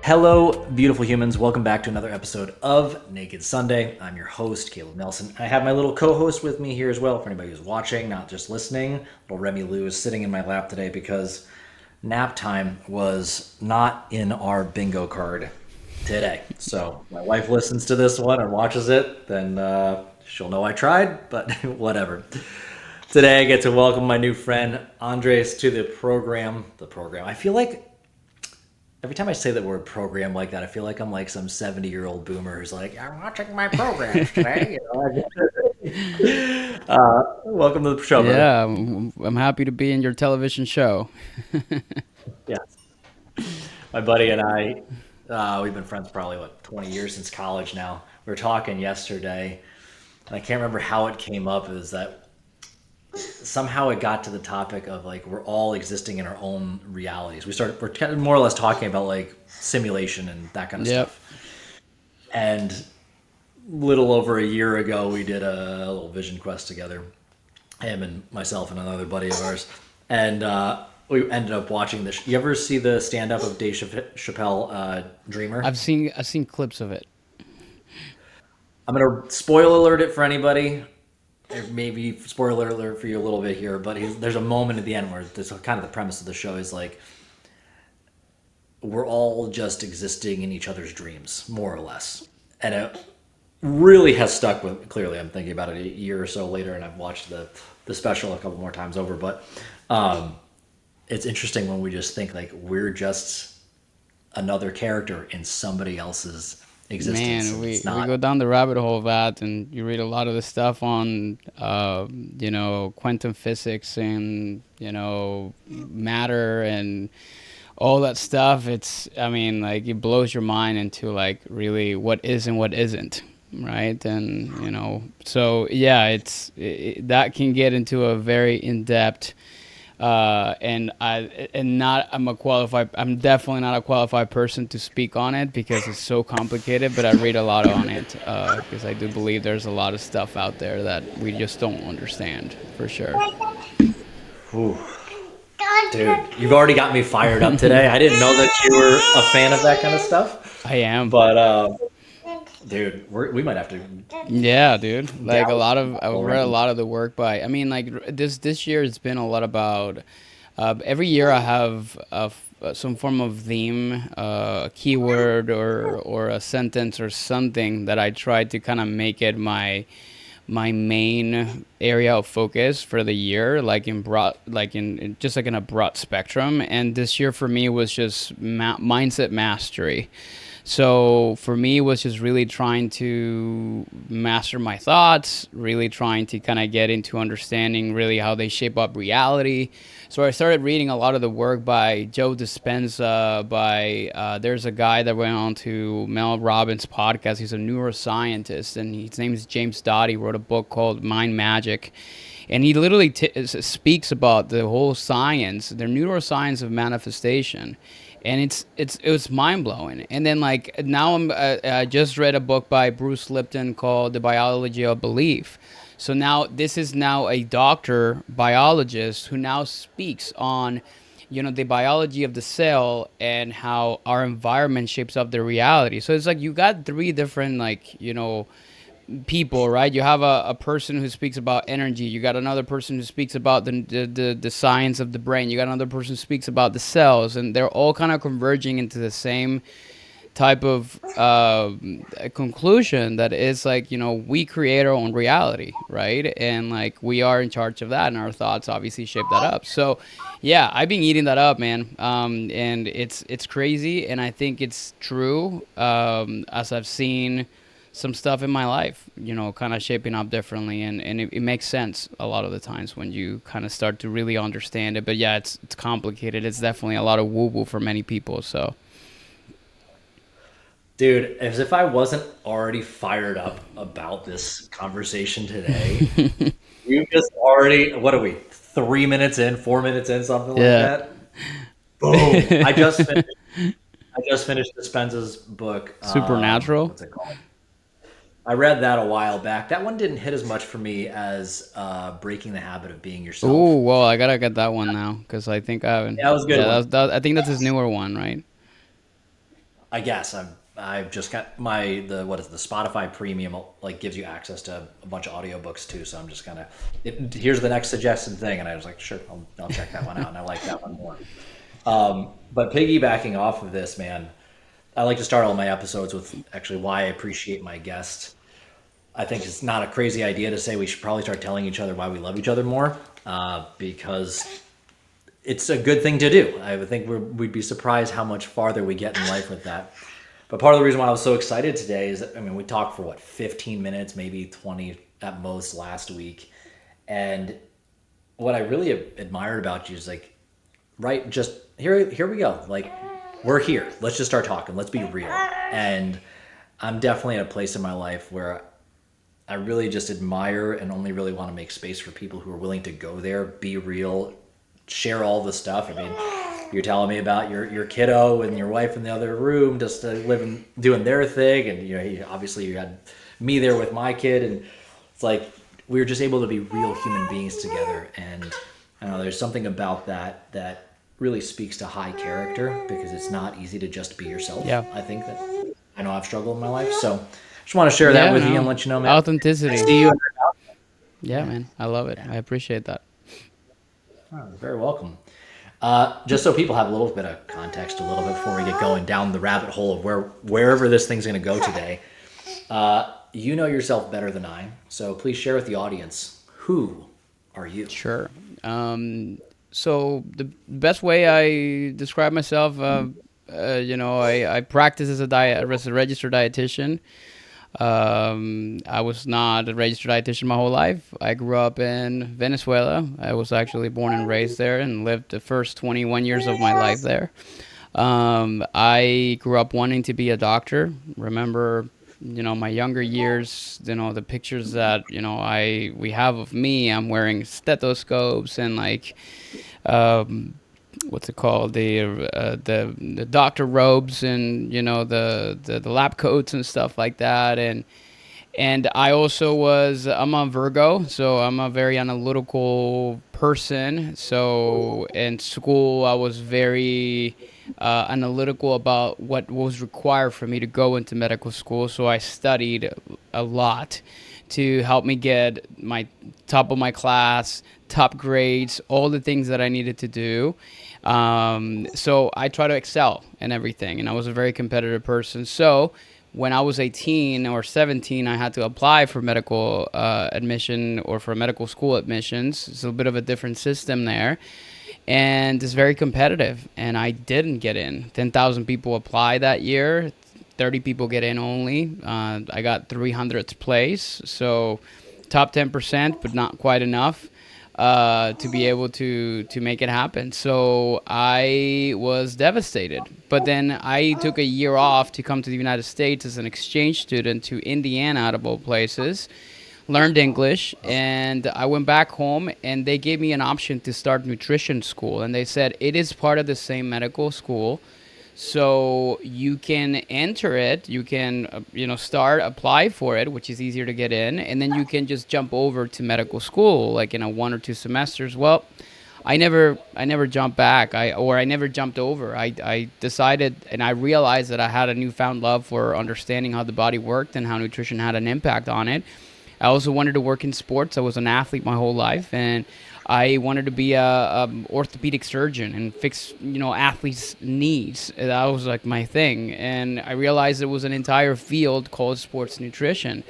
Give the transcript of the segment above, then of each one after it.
Hello, beautiful humans. Welcome back to another episode of Naked Sunday. I'm your host, Caleb Nelson. I have my little co-host with me here as well for anybody who's watching, not just listening. Little Remy Lou is sitting in my lap today because nap time was not in our bingo card today. So my wife listens to this one and watches it, then she'll know I tried, but whatever. Today I get to welcome my new friend, Andres, to the program. I feel like every time I say the word program like that, I feel like I'm like some 70-year-old boomer who's like, I'm watching my programs today. Welcome to the show, brother. Yeah, I'm happy to be in your television show. Yes. My buddy and I, we've been friends probably, 20 years since college now. We were talking yesterday, and I can't remember how it came up. It was that somehow it got to the topic of like we're all existing in our own realities. We're kind of more or less talking about like simulation and that kind of Yep. stuff. And little over a year ago, we did a little vision quest together, him and myself and another buddy of ours, and we ended up watching this. You ever see the stand-up of Dave Chappelle, Dreamer? I've seen clips of it. I'm gonna spoil alert it for anybody. Maybe spoiler alert for you a little bit here, but there's a moment at the end where this kind of the premise of the show is like we're all just existing in each other's dreams, more or less, and it really has stuck with. Clearly, I'm thinking about it a year or so later, and I've watched the special a couple more times over, but it's interesting when we just think like we're just another character in somebody else's existence, Man, and we, it's we not. go down the rabbit hole of that, and you read a lot of the stuff on, quantum physics and, matter and all that stuff. I mean, like, it blows your mind into, like, really what is and what isn't, right? And, so, yeah, that can get into a very in-depth I'm definitely not a qualified person to speak on it because it's so complicated, but I read a lot on it because I do believe there's a lot of stuff out there that we just don't understand for sure. Whew. Dude, you've already got me fired up today. I didn't know that you were a fan of that kind of stuff, I am. but dude, we might have to Yeah, dude. Like gather some I've people read a around. lot of the work by. I mean, like this year it's been a lot about. Every year I have some form of theme, a keyword or a sentence or something that I try to kind of make it my main area of focus for the year, like in broad, like just like in a broad spectrum. And this year for me was just mindset mastery. So for me, it was just really trying to master my thoughts, really trying to kind of get into understanding really how they shape up reality. So I started reading a lot of the work by Joe Dispenza. There's a guy that went on to Mel Robbins' podcast. He's a neuroscientist, and his name is James Dodd. He wrote a book called Mind Magic. And he literally speaks about the whole science, the neuroscience of manifestation, and it was mind blowing. And then like now I just read a book by Bruce Lipton called The Biology of Belief. So now this is now a doctor biologist who now speaks on the biology of the cell and how our environment shapes up the reality. So it's like you got three different like people, right? You have a person who speaks about energy. You got another person who speaks about the science of the brain. You got another person who speaks about the cells, and they're all kind of converging into the same type of conclusion that is like we create our own reality, right? And like we are in charge of that, and our thoughts obviously shape that up. So yeah, I've been eating that up, man. And it's crazy, and I think it's true, as I've seen some stuff in my life, kind of shaping up differently, and it makes sense a lot of the times when you kind of start to really understand it. But yeah, it's complicated. It's definitely a lot of woo woo for many people. So Dude, as if I wasn't already fired up about this conversation today, you just already, what are we, 3 minutes in, 4 minutes in, something like yeah. that? Boom. I just finished Dispenza's book. Supernatural. What's it called? I read that a while back. That one didn't hit as much for me as Breaking the Habit of Being Oh Yourself. well, I gotta get that one now because I think I haven't. That was a good Yeah, one. I think that's his newer one, right? I guess I've just got the what is it, the Spotify Premium like gives you access to a bunch of audiobooks too. So I'm just kind of here's the next suggested thing, and I was like, sure, I'll check that one out, and I like that one more. But piggybacking off of this, man, I like to start all my episodes with actually why I appreciate my guest. I think it's not a crazy idea to say we should probably start telling each other why we love each other more, because it's a good thing to do. I would think we'd be surprised how much farther we get in life with that. But part of the reason why I was so excited today is, I mean, we talked for what, 15 minutes, maybe 20 at most last week. And what I really admired about you is like, right, just here we go. Like, we're here. Let's just start talking. Let's be real. And I'm definitely at a place in my life where I really just admire and only really want to make space for people who are willing to go there, be real, share all the stuff. I mean, you're telling me about your kiddo and your wife in the other room, just living, doing their thing, and obviously you had me there with my kid, and it's like we were just able to be real human beings together. And I don't know, there's something about that really speaks to high character because it's not easy to just be yourself. Yeah. I think that I know I've struggled in my life, so just want to share that Yeah, with you no. and let you know, man. I Authenticity. see you. Yeah, Yeah, man. I love it. yeah. I appreciate that. Oh, you're very welcome. Just so people have a little bit of context, a little bit before we get going down the rabbit hole of wherever this thing's going to go today. You know yourself better than I, so please share with the audience, who are you? Sure. So the best way I describe myself, I practice as a registered dietitian. I was not a registered dietitian my whole life. I grew up in Venezuela. I was actually born and raised there and lived the first 21 years of my life there. I grew up wanting to be a doctor. Remember, my younger years, the pictures that, we have of me, I'm wearing stethoscopes and like, um, what's it called, the doctor robes, and the lab coats and stuff like that. And I also I'm a Virgo, so I'm a very analytical person. So in school, I was very analytical about what was required for me to go into medical school. So I studied a lot to help me get my top of my class, top grades, all the things that I needed to do. So I try to excel in everything, and I was a very competitive person. So when I was 18 or 17, I had to apply for medical admission or for medical school admissions. It's a bit of a different system there, and it's very competitive. And I didn't get in. 10,000 people apply that year. 30 people get in only. I got 300th place, so top 10%, but not quite enough to be able to make it happen. So I was devastated. But then I took a year off to come to the United States as an exchange student to Indiana, out of all places. Learned English, and I went back home, and they gave me an option to start nutrition school. And they said it is part of the same medical school, so you can enter it, you can start apply for it, which is easier to get in, and then you can just jump over to medical school like in a 1 or 2 semesters. Well, I never jumped back. I never jumped over. I decided, and I realized that I had a newfound love for understanding how the body worked and how nutrition had an impact on it. I also wanted to work in sports. I was an athlete my whole life, and I wanted to be a orthopedic surgeon and fix athletes' knees. That was like my thing, and I realized there was an entire field called sports nutrition.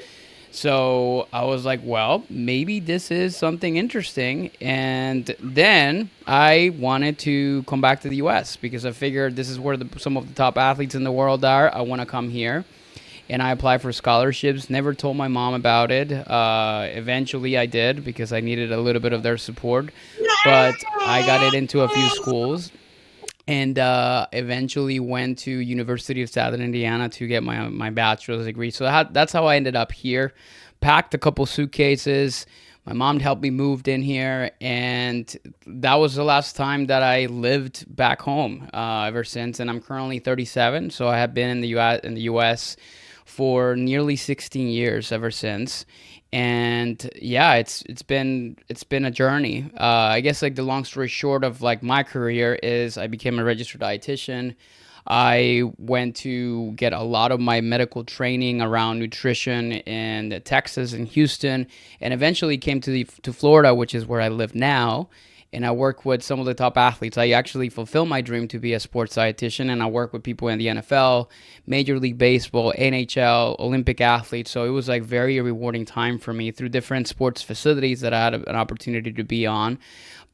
So I was like, well, maybe this is something interesting. And then I wanted to come back to the U.S. because I figured this is where some of the top athletes in the world are. I want to come here, and I applied for scholarships. Never told my mom about it. Eventually, I did because I needed a little bit of their support. But I got it into a few schools, and eventually went to University of Southern Indiana to get my bachelor's degree. So that's how I ended up here. Packed a couple suitcases. My mom helped me moved in here, and that was the last time that I lived back home ever since. And I'm currently 37, so I have been in the U.S. for nearly 16 years ever since. And yeah, it's been a journey. I guess like the long story short of like my career is I became a registered dietitian. I went to get a lot of my medical training around nutrition in Texas and Houston, and eventually came to Florida, which is where I live now. And I work with some of the top athletes. I actually fulfill my dream to be a sports dietitian, and I work with people in the NFL, Major League Baseball, NHL, Olympic athletes. So it was like very rewarding time for me through different sports facilities that I had an opportunity to be on.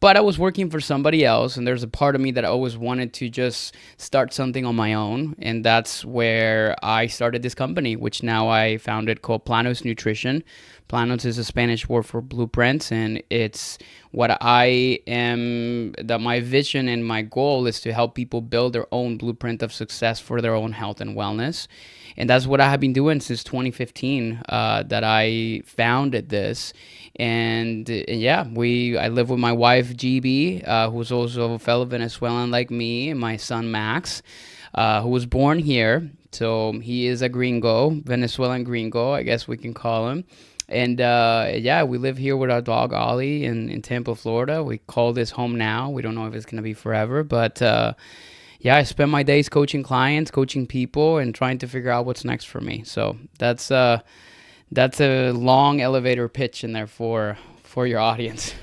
But I was working for somebody else, and there's a part of me that always wanted to just start something on my own. And that's where I started this company, which now I founded, called Planos Nutrition. Planos is a Spanish word for blueprints, and it's what I am, that my vision and my goal is to help people build their own blueprint of success for their own health and wellness. And that's what I have been doing since 2015, that I founded this. And yeah, I live with my wife GB, who's also a fellow Venezuelan like me, and my son Max, who was born here. So he is a gringo, Venezuelan gringo, I guess we can call him. And yeah, we live here with our dog Ollie in Tampa, Florida. We call this home now. We don't know if it's gonna be forever, but yeah, I spend my days coaching clients, coaching people, and trying to figure out what's next for me. So that's a long elevator pitch in there for your audience.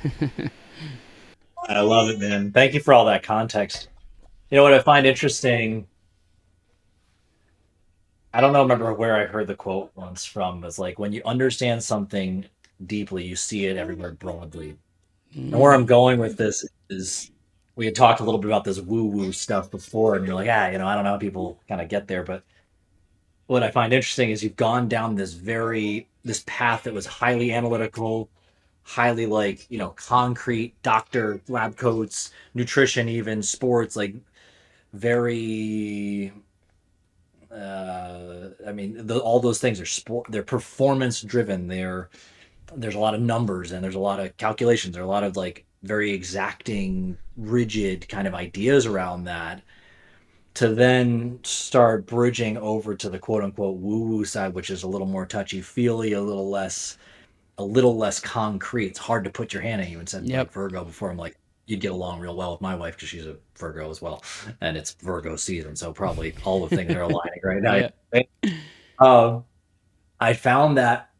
I love it, man. Thank you for all that context. You know what I find interesting? I don't know, remember where I heard the quote once from. Was like, when you understand something deeply, you see it everywhere broadly. And where I'm Mm, going with this is, we had talked a little bit about this woo-woo stuff before, and you're like, I don't know how people kind of get there, but what I find interesting is you've gone down this path that was highly analytical, highly like, concrete, doctor, lab coats, nutrition, even sports, like very I mean, all those things are they're performance driven. There's a lot of numbers and there's a lot of calculations. There are a lot of like very exacting, rigid kind of ideas around that, to then start bridging over to the quote unquote woo woo side, which is a little more touchy feely, a little less concrete. It's hard to put your hand in. You and said yep. like Virgo before. I'm like, you'd get along real well with my wife because she's a Virgo as well, and it's Virgo season, so probably all the things are aligning right now. Yeah. Um, I found that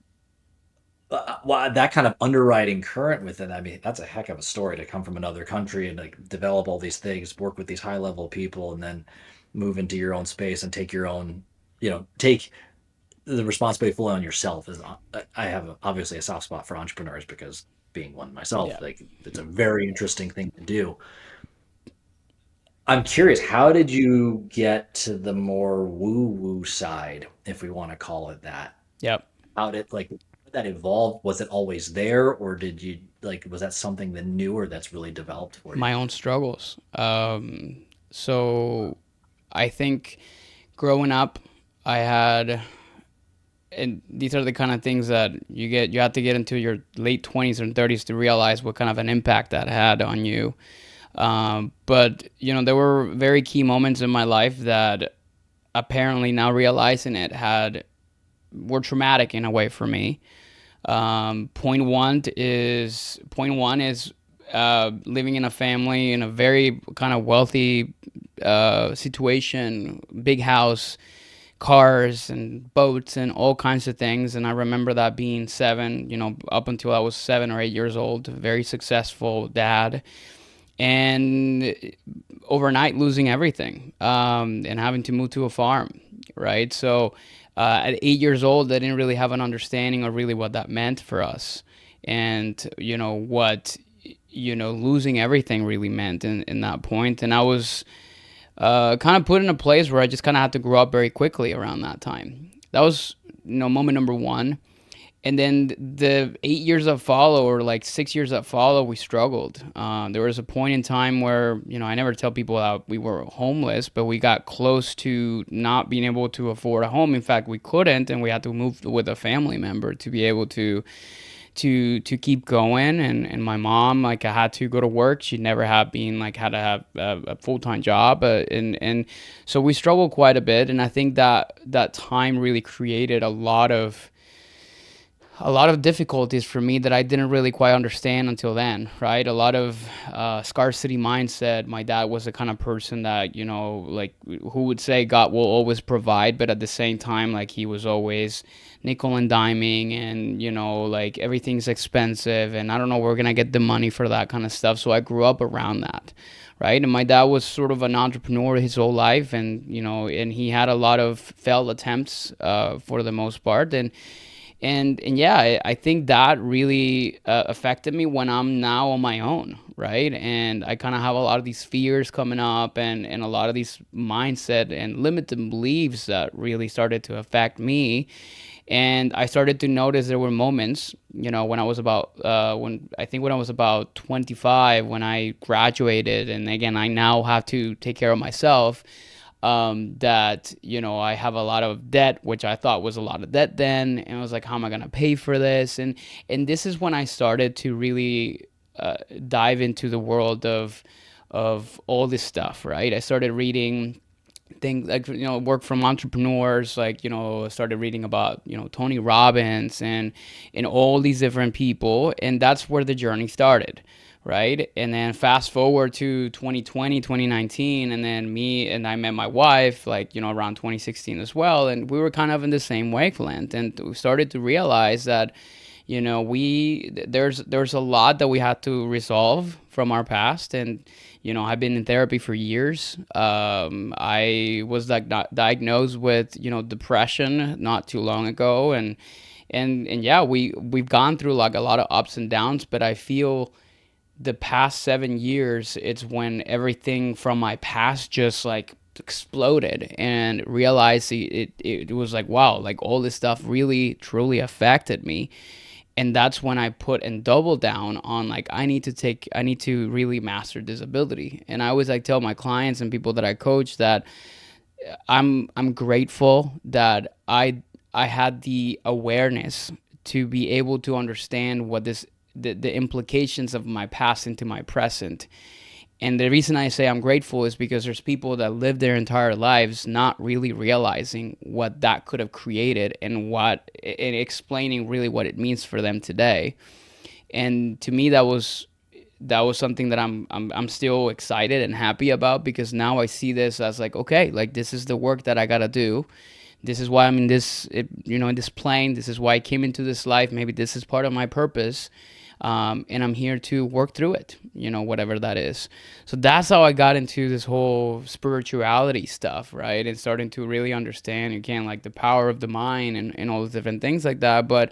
well, that kind of underwriting current with it. I mean, that's a heck of a story to come from another country and like develop all these things, work with these high level people, and then move into your own space and take your own, take the responsibility fully on yourself. Is I have obviously a soft spot for entrepreneurs because being one myself, Yeah. like it's a very interesting thing to do. I'm curious, how did you get to the more woo woo side, if we want to call it that? Yep. How did like that evolve? Was it always there, or did you like was that something that newer that's really developed for you? My own struggles. So I think growing up, I had, and these are the kind of things that you have to get into your late 20s and 30s to realize what kind of an impact that had on you. But there were very key moments in my life that apparently, now realizing it, had were traumatic in a way for me. Point one is living in a family in a very kind of wealthy situation, big house, cars and boats and all kinds of things. And I remember that being seven, up until I was 7 or 8 years old, very successful dad, and overnight losing everything, and having to move to a farm, right? So at 8 years old, I didn't really have an understanding of really what that meant for us, and what losing everything really meant in that point. And I was kind of put in a place where I just kind of had to grow up very quickly around that time. That was moment number one. And then the 8 years that follow, or like 6 years that follow, we struggled. There was a point in time where, I never tell people that we were homeless, but we got close to not being able to afford a home. In fact, we couldn't, and we had to move with a family member to be able to keep going. And my mom, like, I had to go to work. She never had been like had to have a full-time job, and so we struggled quite a bit. And I think that time really created a lot of difficulties for me that I didn't really quite understand until then, right? A lot of scarcity mindset. My dad was the kind of person that, like, who would say God will always provide, but at the same time, like, he was always nickel and diming, and, like, everything's expensive, and I don't know where we're going to get the money for that kind of stuff. So I grew up around that. Right. And my dad was sort of an entrepreneur his whole life. And, and he had a lot of failed attempts for the most part. And yeah, I think that really affected me when I'm now on my own, right? And I kind of have a lot of these fears coming up, and a lot of these mindset and limited beliefs that really started to affect me. And I started to notice there were moments, when I was about, when I was about 25, when I graduated, and again, I now have to take care of myself. That I have a lot of debt, which I thought was a lot of debt then, and I was like, how am I gonna pay for this? And this is when I started to really dive into the world of all this stuff. Right, I started reading things like, work from entrepreneurs, like, started reading about, Tony Robbins and all these different people, and that's where the journey started. Right, and then fast forward to 2020, 2019, and then I met my wife, like, around 2016 as well, and we were kind of in the same wavelength, and we started to realize that, we there's a lot that we had to resolve from our past. And I've been in therapy for years. I was like diagnosed with depression not too long ago. And yeah, we've gone through like a lot of ups and downs, but I feel the past 7 years, it's when everything from my past just like exploded, and realized it was like, wow, like all this stuff really truly affected me. And that's when I put and double down on, like, I need to really master disability. And I always like tell my clients and people that I coach that I'm grateful that I had the awareness to be able to understand what the implications of my past into my present. And the reason I say I'm grateful is because there's people that live their entire lives not really realizing what that could have created, and explaining really what it means for them today. And to me, that was something that I'm still excited and happy about, because now I see this as like, okay, like, this is the work that I gotta do. This is why I'm in in this plane. This is why I came into this life. Maybe this is part of my purpose. And I'm here to work through it, whatever that is. So that's how I got into this whole spirituality stuff, right? And starting to really understand, again, like, the power of the mind, and all the different things like that. But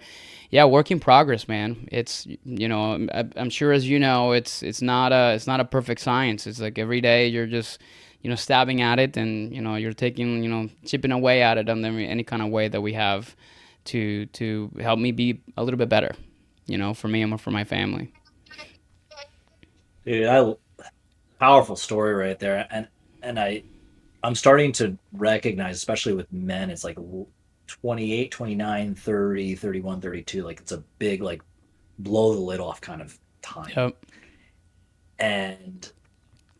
yeah, work in progress, man. It's, I'm sure, as you know, it's not a perfect science. It's like every day you're just, stabbing at it, and, you're taking, chipping away at it on any kind of way that we have to help me be a little bit better, for me and for my family. Dude, I powerful story right there. And I'm starting to recognize, especially with men, it's like 28, 29, 30, 31, 32. Like, it's a big, like, blow the lid off kind of time. Yep. And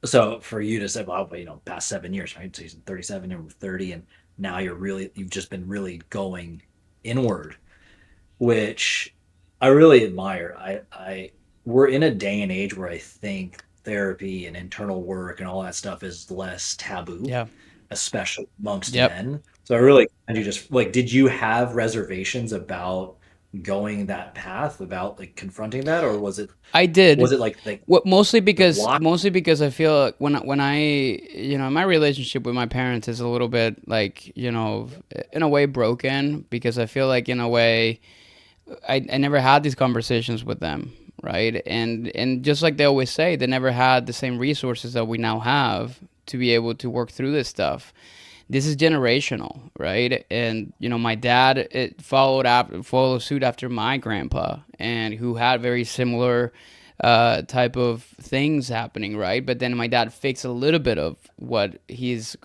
so for you to say, well, past 7 years, right? So he's 37, you're 30, and now you've just been really going inward, which I really admire. We're in a day and age where I think therapy and internal work and all that stuff is less taboo, Yeah. especially amongst Yep. men. So I really, and you just like, did you have reservations about going that path, about like confronting that, or I did. was it like What why? mostly because I feel like when I my relationship with my parents is a little bit like, in a way broken, because I feel like, in a way, I never had these conversations with them, right? And just like they always say, they never had the same resources that we now have to be able to work through this stuff. This is generational, right? And my dad, followed suit after my grandpa, and who had very similar type of things happening, right? But then my dad fixed a little bit of what his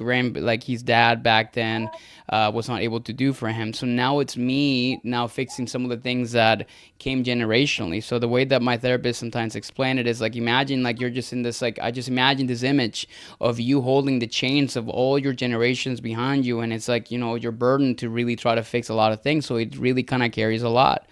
dad back then was not able to do for him. So now it's me now fixing some of the things that came generationally. So the way that my therapist sometimes explained it is like, imagine, like, you're just in this, like, I just imagine this image of you holding the chains of all your generations behind you, and it's like, your burden to really try to fix a lot of things. So it really kind of carries a lot.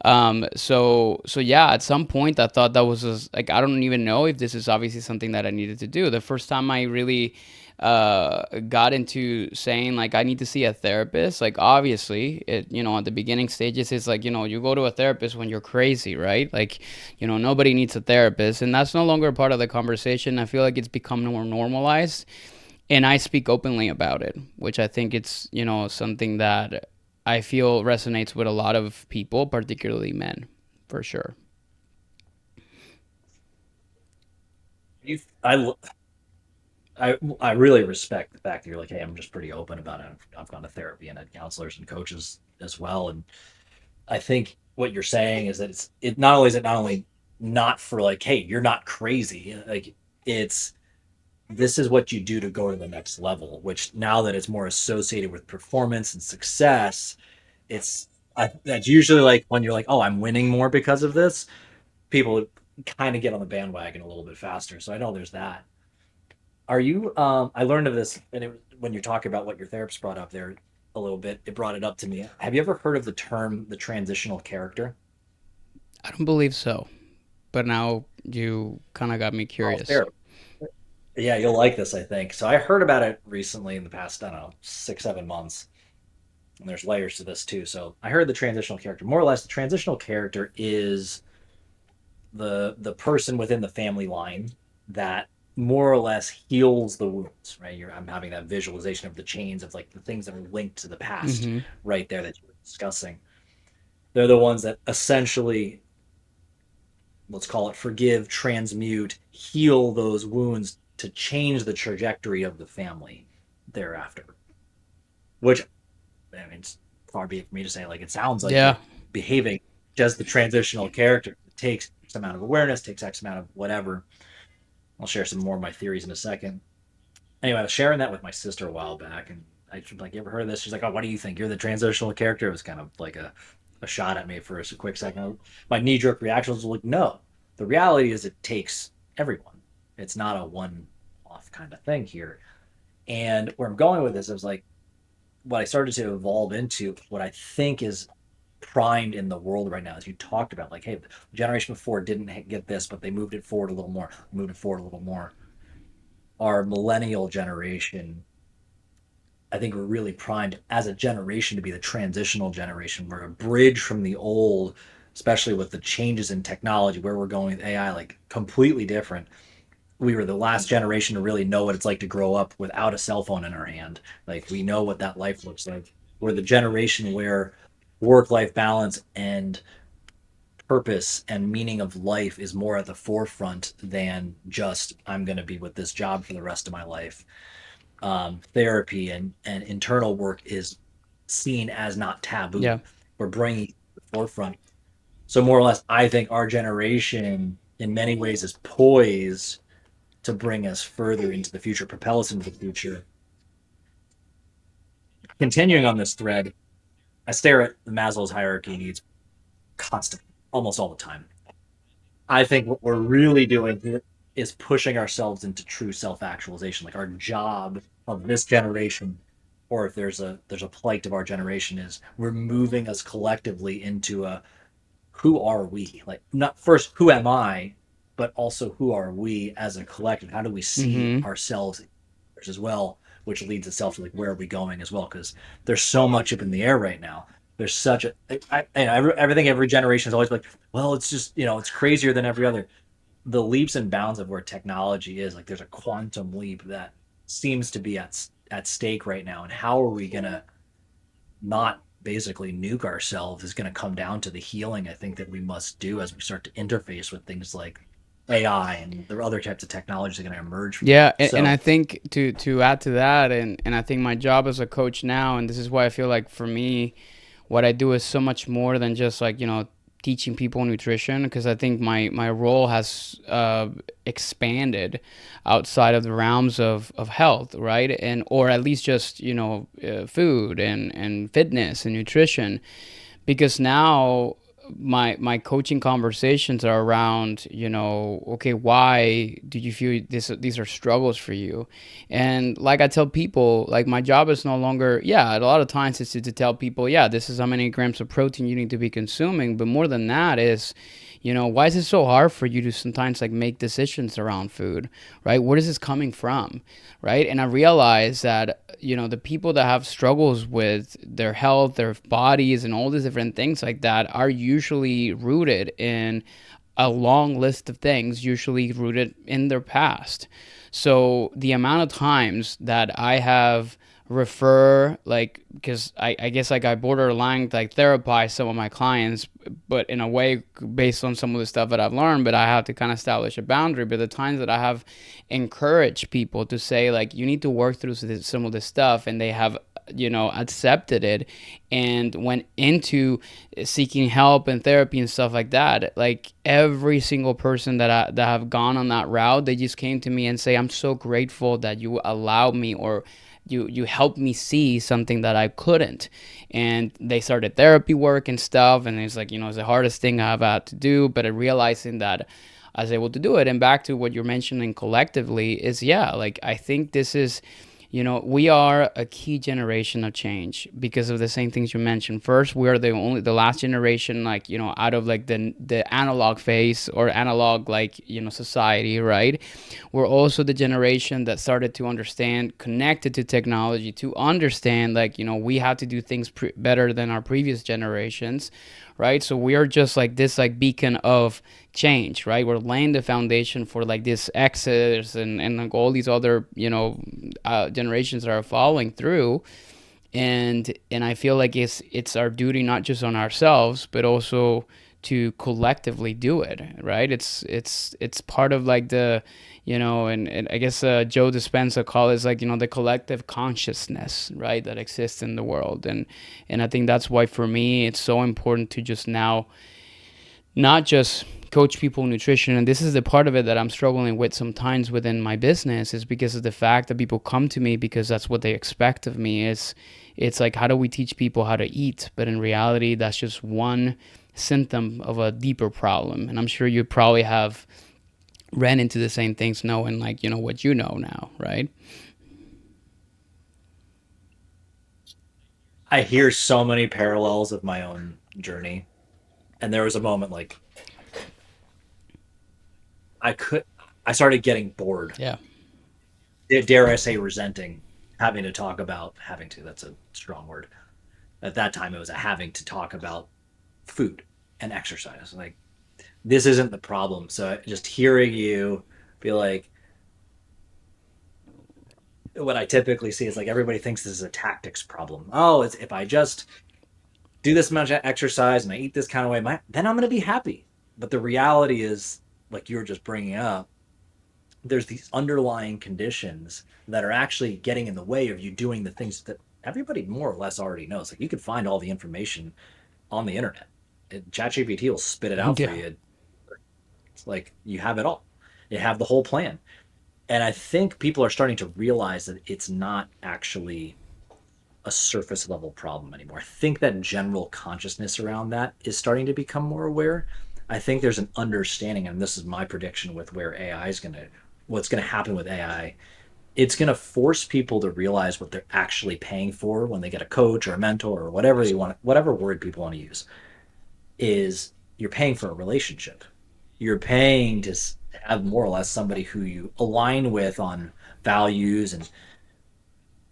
So yeah, at some point I thought that was just, like, I don't even know if this is obviously something that I needed to do. The first time I really got into saying like I need to see a therapist, like obviously it, at the beginning stages, it's like, you go to a therapist when you're crazy, right? Like, nobody needs a therapist, and that's no longer a part of the conversation. I feel like it's become more normalized, and I speak openly about it, which I think it's, something that I feel resonates with a lot of people, particularly men, for sure. You, I really respect the fact that you're like, hey, I'm just pretty open about it. I've gone to therapy and had counselors and coaches as well, and I think what you're saying is that it not only is it not only not for like, hey, you're not crazy, like it's this is what you do to go to the next level. Which now that it's more associated with performance and success, it's that's usually like when you're like, oh, I'm winning more because of this. People kind of get on the bandwagon a little bit faster. So I know there's that. Are you? I learned of this, and when you're talking about what your therapist brought up there a little bit, it brought it up to me. Have you ever heard of the term the transitional character? I don't believe so, but now you kind of got me Oh, curious. fair. Yeah, you'll like this, I think. So I heard about it recently in the past, I don't know, 6, 7 months. And there's layers to this too. So I heard the transitional character. More or less, the transitional character is the person within the family line that more or less heals the wounds, right? I'm having that visualization of the chains of like the things that are linked to the past Mm-hmm. right there that you were discussing. They're the ones that essentially, let's call it forgive, transmute, heal those wounds to change the trajectory of the family thereafter. Which, I mean, it's far be it for me to say, like, it sounds like Yeah. you're behaving just the transitional character. It takes X amount of awareness, takes X amount of whatever. I'll share some more of my theories in a second. Anyway, I was sharing that with my sister a while back, and I was like, "You ever heard of this?" She's like, "Oh, what do you think? You're the transitional character." It was kind of like a shot at me for a quick second. My knee jerk reaction was like, "No." The reality is, it takes everyone. It's not a one off kind of thing here. And where I'm going with this is like what I started to evolve into, what I think is primed in the world right now, as you talked about, like, hey, the generation before didn't get this, but they moved it forward a little more, moved it forward a little more. Our millennial generation, I think we're really primed as a generation to be the transitional generation. We're a bridge from the old, especially with the changes in technology, where we're going with AI, like completely different. We were the last generation to really know what it's like to grow up without a cell phone in our hand. Like we know what that life looks like. We're the generation where work life balance and purpose and meaning of life is more at the forefront than just I'm going to be with this job for the rest of my life. Therapy and internal work is seen as not taboo. Yeah. We're bringing it to the forefront. So more or less, I think our generation, in many ways, is poised to bring us further into the future, propel us into the future. Continuing on this thread, I stare at the Maslow's hierarchy needs constantly, almost all the time. I think what we're really doing here is pushing ourselves into true self-actualization. Like our job of this generation, or if there's a plight of our generation, is we're moving us collectively into a who are we? Like not first who am I, but also who are we as a collective? How do we see Mm-hmm. ourselves as well? Which leads itself to like where are we going as well? Because there's so much up in the air right now. There's such a everything every generation is always like, well, it's just it's crazier than every other. The leaps and bounds of where technology is like there's a quantum leap that seems to be at stake right now, and how are we gonna not basically nuke ourselves is going to come down to the healing I think that we must do as we start to interface with things like AI and the other types of technologies that are going to emerge from Yeah, that. and I So, think to add to that, and I think my job as a coach now, and this is why I feel like for me, what I do is so much more than just like, teaching people nutrition, because I think my role has expanded outside of the realms of health, right? And or at least just, food and fitness and nutrition, because now my coaching conversations are around, okay, why do you feel these are struggles for you? And like I tell people, like my job is no longer, yeah, a lot of times it's to tell people, yeah, this is how many grams of protein you need to be consuming, but more than that is, why is it so hard for you to sometimes like make decisions around food, right? Where is this coming from, right? And I realize that, the people that have struggles with their health, their bodies, and all these different things like that are usually rooted in a long list of things, usually rooted in their past. So the amount of times that I have refer, like, because I guess like I borderline like therapize some of my clients, but in a way based on some of the stuff that I've learned, but I have to kind of establish a boundary. But the times that I have encouraged people to say like you need to work through some of this stuff, and they have, accepted it and went into seeking help and therapy and stuff like that, like every single person that have gone on that route, they just came to me and say, I'm so grateful that you allowed me, or you helped me see something that I couldn't. And they started therapy work and stuff, and it's like, it's the hardest thing I've had to do, but realizing that I was able to do it. And back to what you're mentioning collectively is, yeah, like I think this is, we are a key generation of change because of the same things you mentioned. First, we are the last generation, like, out of like the analog phase or analog, like, society, right? We're also the generation that started to understand, connected to technology, to understand, like, we have to do things better than our previous generations, right? So we are just like this like beacon of change, right? We're laying the foundation for like this Exodus and like all these other, generations that are following through. And I feel like it's our duty not just on ourselves, but also to collectively do it, right? It's part of like the, and I guess Joe Dispenza call it like, the collective consciousness, right, that exists in the world. And I think that's why for me it's so important to just now not just coach people nutrition. And this is the part of it that I'm struggling with sometimes within my business, is because of the fact that people come to me because that's what they expect of me. It's like, how do we teach people how to eat? But in reality, that's just one symptom of a deeper problem. And I'm sure you probably have ran into the same things, knowing like, what you know now, right? I hear so many parallels of my own journey. And there was a moment like I could I started getting bored. Yeah. Dare I say resenting having to talk about having to, that's a strong word. At that time it was a having to talk about food and exercise. Like this isn't the problem. So just hearing you be like, what I typically see is like everybody thinks this is a tactics problem. Oh, it's if I just do this much exercise and I eat this kind of way, then I'm going to be happy. But the reality is, like you were just bringing up, there's these underlying conditions that are actually getting in the way of you doing the things that everybody more or less already knows. Like you can find all the information on the internet. ChatGPT will spit it out for Yeah. you. It's like you have it all. You have the whole plan. And I think people are starting to realize that it's not actually a surface level problem anymore. I think that general consciousness around that is starting to become more aware. I think there's an understanding, and this is my prediction with where AI is going to, what's going to happen with AI. It's going to force people to realize what they're actually paying for when they get a coach or a mentor or whatever you want, whatever word people want to use, is you're paying for a relationship. You're paying to have more or less somebody who you align with on values and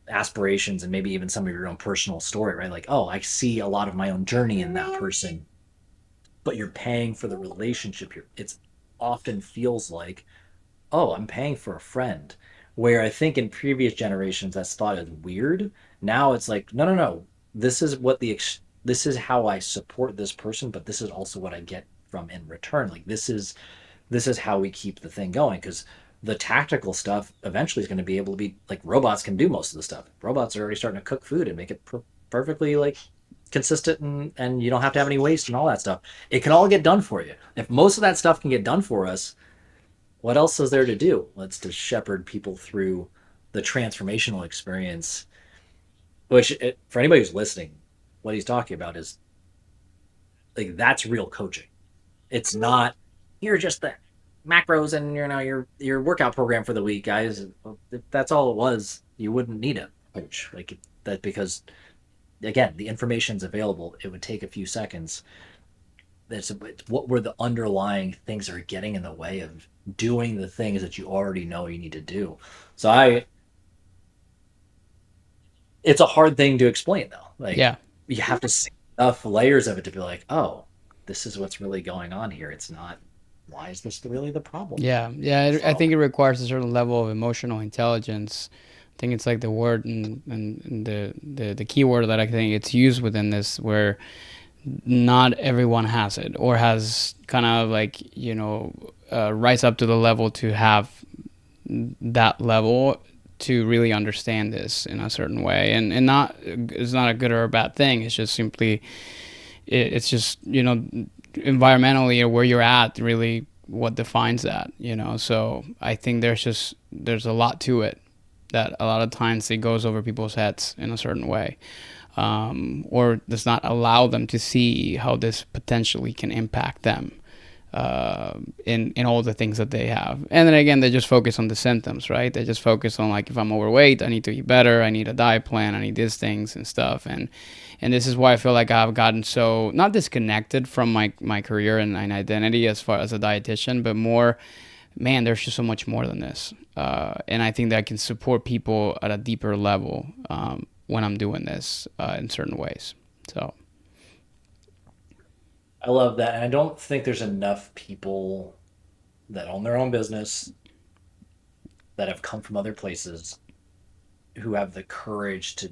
aspirations and maybe even some of your own personal story, right? Like, oh, I see a lot of my own journey in that person, but you're paying for the relationship here. It's often feels like, oh, I'm paying for a friend. Where I think in previous generations that's thought as weird. Now it's like, no, no, no. This is what this is how I support this person, but this is also what I get from in return. Like this is how we keep the thing going because the tactical stuff eventually is going to be able to be like robots can do most of the stuff. Robots are already starting to cook food and make it perfectly like consistent and you don't have to have any waste and all that stuff. It can all get done for you. If most of that stuff can get done for us, what else is there to do? Let's to shepherd people through the transformational experience, which for anybody who's listening, what he's talking about is Like that's real coaching. It's not you're just the macros and your workout program for the week, guys. If that's all it was, you wouldn't need a coach like that because again, the information's available. It would take a few seconds. It's what were the underlying things that are getting in the way of doing the things that you already know you need to do. So I, it's a hard thing to explain though. Like Yeah. you have to see enough layers of it to be like, oh, this is what's really going on here. It's not. Why is this really the problem? Yeah, yeah. I So think it requires a certain level of emotional intelligence. I think it's like the word and the key word that I think it's used within this, where not everyone has it or has kind of like rise up to the level to have that level to really understand this in a certain way, and not it's not a good or a bad thing. It's just simply it's just environmentally or where you're at really what defines that, so I think there's a lot to it that a lot of times it goes over people's heads in a certain way, or does not allow them to see how this potentially can impact them, in all the things that they have. And then again, they just focus on the symptoms, right? They just focus on like, if I'm overweight, I need to eat better. I need a diet plan. I need these things and stuff. And this is why I feel like I've gotten so not disconnected from my career and identity as far as a dietitian, but more, man, there's just so much more than this. And I think that I can support people at a deeper level, when I'm doing this, in certain ways. So, I love that. And I don't think there's enough people that own their own business that have come from other places who have the courage to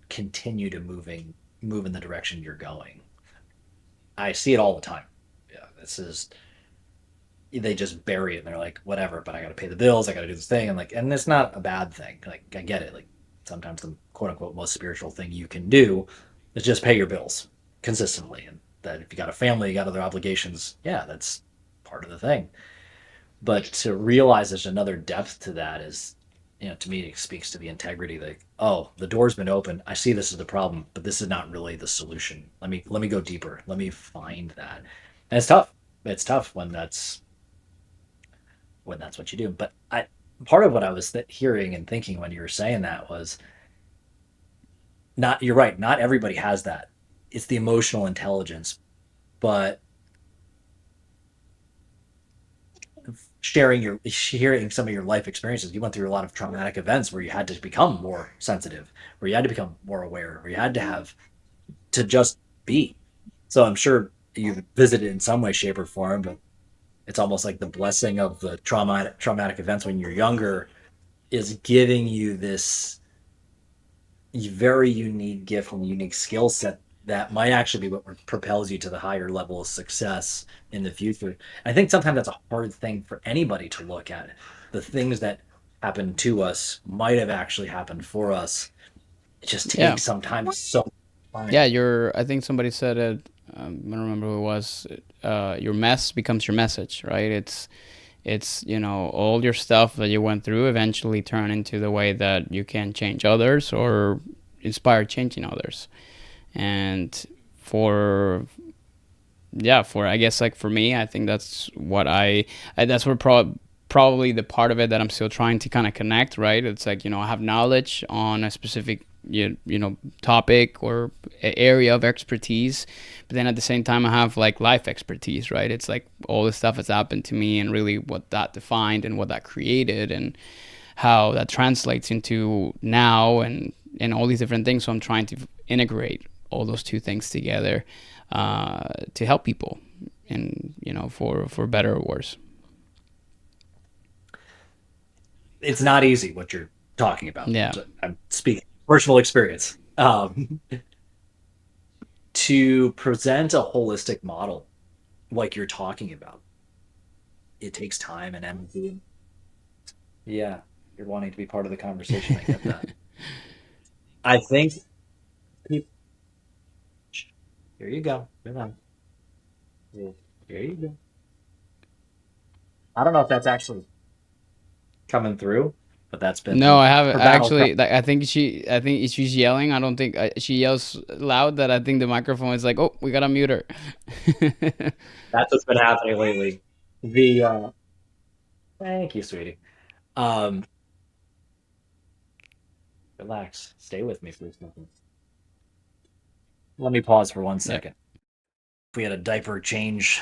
continue to move in the direction you're going. I see it all the time. Yeah, this is they just bury it and they're like, whatever, but I got to pay the bills. I got to do this thing. And like, and it's not a bad thing. Like, I get it. Like, sometimes the quote unquote most spiritual thing you can do is just pay your bills consistently. And that if you got a family, you got other obligations. Yeah, that's part of the thing. But to realize there's another depth to that is, to me, it speaks to the integrity. Like, oh, the door's been open. I see this as the problem, but this is not really the solution. Let me go deeper. Let me find that. And it's tough. It's tough when that's what you do. But I part of what I was hearing and thinking when you were saying that was not. You're right. Not everybody has that. It's the emotional intelligence, but sharing some of your life experiences. You went through a lot of traumatic events where you had to become more sensitive, where you had to become more aware, where you had to have to just be. So I'm sure you've visited in some way, shape, or form, but it's almost like the blessing of the traumatic events when you're younger is giving you this very unique gift and unique skill set that might actually be what propels you to the higher level of success in the future. I think sometimes that's a hard thing for anybody to look at. The things that happen to us might have actually happened for us. It just yeah. takes sometimes so much Yeah, time. your I think somebody said it. I don't remember who it was. Your mess becomes your message, right? It's all your stuff that you went through eventually turn into the way that you can change others or inspire changing others. And for yeah, for I guess like for me, I think that's what that's what probably the part of it that I'm still trying to kind of connect, right? It's like, I have knowledge on a specific topic or area of expertise, but then at the same time I have like life expertise, right? It's like all the stuff that's happened to me and really what that defined and what that created and how that translates into now and all these different things. So I'm trying to integrate all those two things together, to help people, and for better or worse. It's not easy what you're talking about. Yeah, So I'm speaking personal experience. To present a holistic model like you're talking about, it takes time and empathy. Yeah, you're wanting to be part of the conversation. I get that. I think people. Here you go. Come on. Here you go. I don't know if that's actually coming through. but that's been No, I haven't her battle cry. actually. Like, I think she's yelling. I don't think she yells loud that I think the microphone is like, oh, we gotta mute her. That's what's been happening lately. The Thank you, sweetie. Um, Relax. Stay with me for a second. Let me pause for one Yeah, second. If we had a diaper change.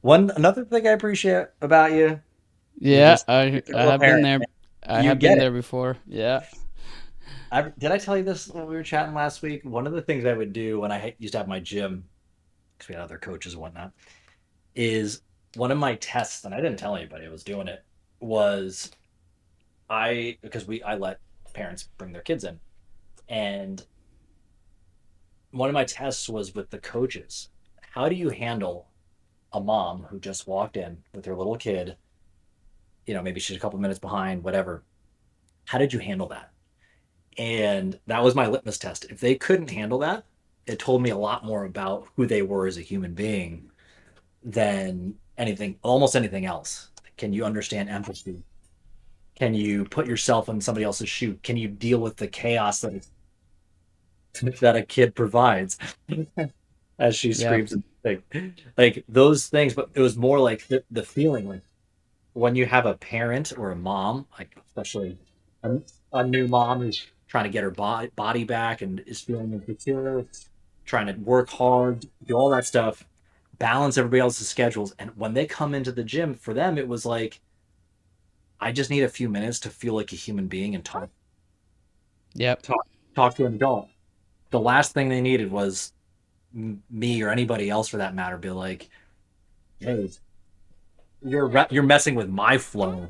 One another thing I appreciate about you, you're yeah. just you're a I single have been parent. there. I You have get been it. there before. Yeah, Did I tell you this when we were chatting last week? One of the things I would do when used to have my gym, because we had other coaches and whatnot, is one of my tests, and I didn't tell anybody I was doing it, was I let parents bring their kids in, and one of my tests was with the coaches. How do you handle a mom who just walked in with her little kid? Maybe she's a couple minutes behind, whatever. How did you handle that? And that was my litmus test. If they couldn't handle that, it told me a lot more about who they were as a human being than almost anything else. Can you understand empathy? Can you put yourself in somebody else's shoe? Can you deal with the chaos that a kid provides as she yeah, screams and like those things? But it was more like the feeling like when you have a parent or a mom, like especially a, a new mom who's trying to get her body back and is feeling insecure, trying to work hard, do all that stuff, balance everybody else's schedules. And when they come into the gym, for them, it was like, I just need a few minutes to feel like a human being and yep, talk, talk to an adult. The last thing they needed was me or anybody else for that matter be like, hey, you're messing with my flow.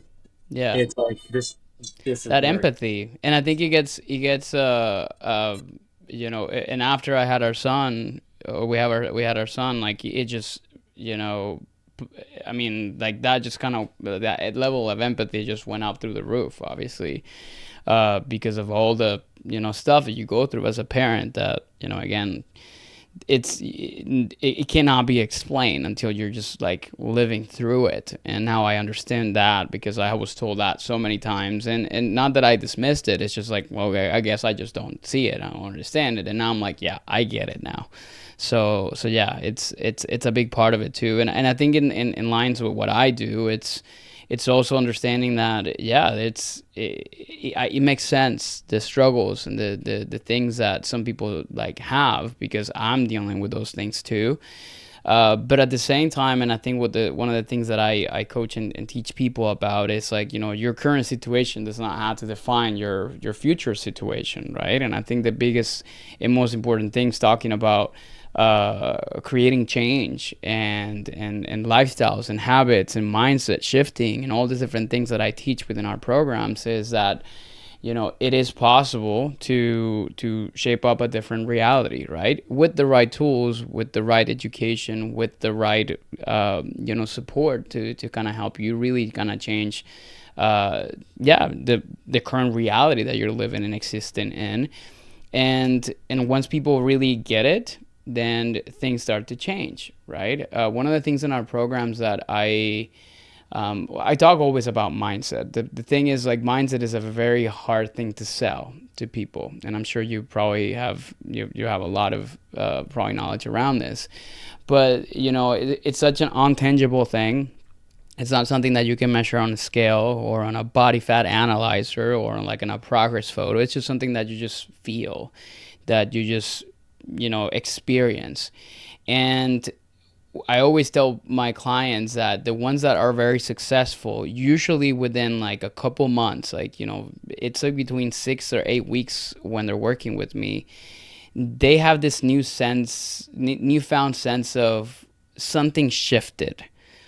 yeah. It's like this is That very empathy, and I think and after I had our son, or we had our son, like it just, you know, I mean, like that just kind of that level of empathy just went up through the roof, obviously, because of all the stuff that you go through as a parent. That again, it cannot be explained until you're just like living through it. And now I understand that because I was told that so many times, and not that I dismissed it. It's just like, well, okay, I guess I just don't see it, I don't understand it. And now I'm like, yeah, I get it now. So yeah, it's a big part of it too. And I think in lines with what I do, it's also understanding that, yeah, it makes sense, the struggles and the things that some people like have, because I'm dealing with those things too. But at the same time, and I think one of the things that I coach and teach people about is like, your current situation does not have to define your future situation, right? And I think the biggest and most important things talking about creating change and lifestyles and habits and mindset shifting and all these different things that I teach within our programs is that it is possible to shape up a different reality, right? With the right tools, with the right education, with the right support to kind of help you really kind of change yeah, the current reality that you're living and existing in. And once people really get it, then things start to change, right? One of the things in our programs that I talk always about mindset. The thing is, like, mindset is a very hard thing to sell to people, and I'm sure you probably have you have a lot of probably knowledge around this. But it's such an untangible thing. It's not something that you can measure on a scale or on a body fat analyzer or on like in a progress photo. It's just something that you just feel, that you just experience. And I always tell my clients that the ones that are very successful, usually within like a couple months, like, it's like between 6 or 8 weeks when they're working with me, they have this newfound sense of something shifted,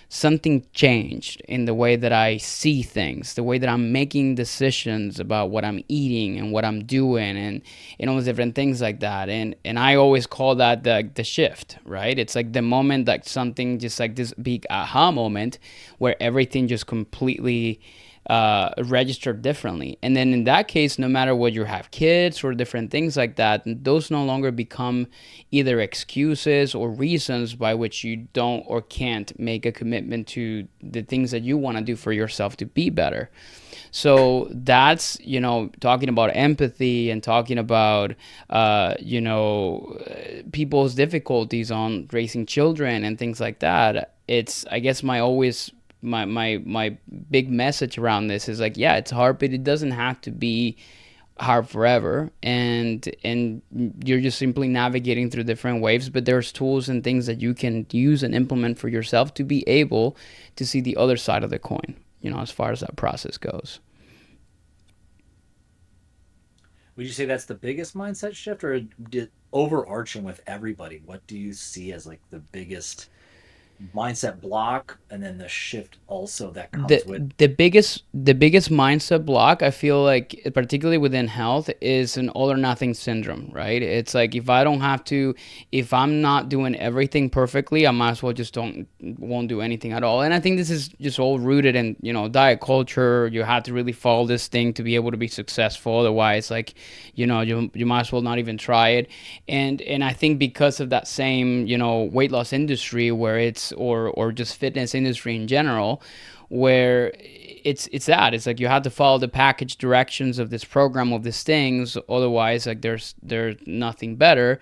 something changed in the way that I see things, the way that I'm making decisions about what I'm eating and what I'm doing, and all those different things like that. And I always call that the shift, right? It's like the moment that something just like this big aha moment where everything just completely registered differently. And then in that case, no matter what, you have kids or different things like that, those no longer become either excuses or reasons by which you don't or can't make a commitment to the things that you want to do for yourself to be better. So that's, talking about empathy and talking about, people's difficulties on raising children and things like that. It's, I guess, my big message around this is like, yeah, it's hard, but it doesn't have to be hard forever, and you're just simply navigating through different waves, but there's tools and things that you can use and implement for yourself to be able to see the other side of the coin, as far as that process goes. Would you say that's the biggest mindset shift, or overarching with everybody? What do you see as like the biggest mindset block, and then the shift also that the comes with? the biggest mindset block, I feel like, particularly within health, is an all or nothing syndrome, right? It's like, if I'm not doing everything perfectly, I might as well just don't won't do anything at all. And I think this is just all rooted in, diet culture. You have to really follow this thing to be able to be successful. Otherwise, like, you might as well not even try it. And I think because of that same, weight loss industry, where it's, or just fitness industry in general, where it's like you have to follow the package directions of this program, of these things. Otherwise, like, there's nothing better.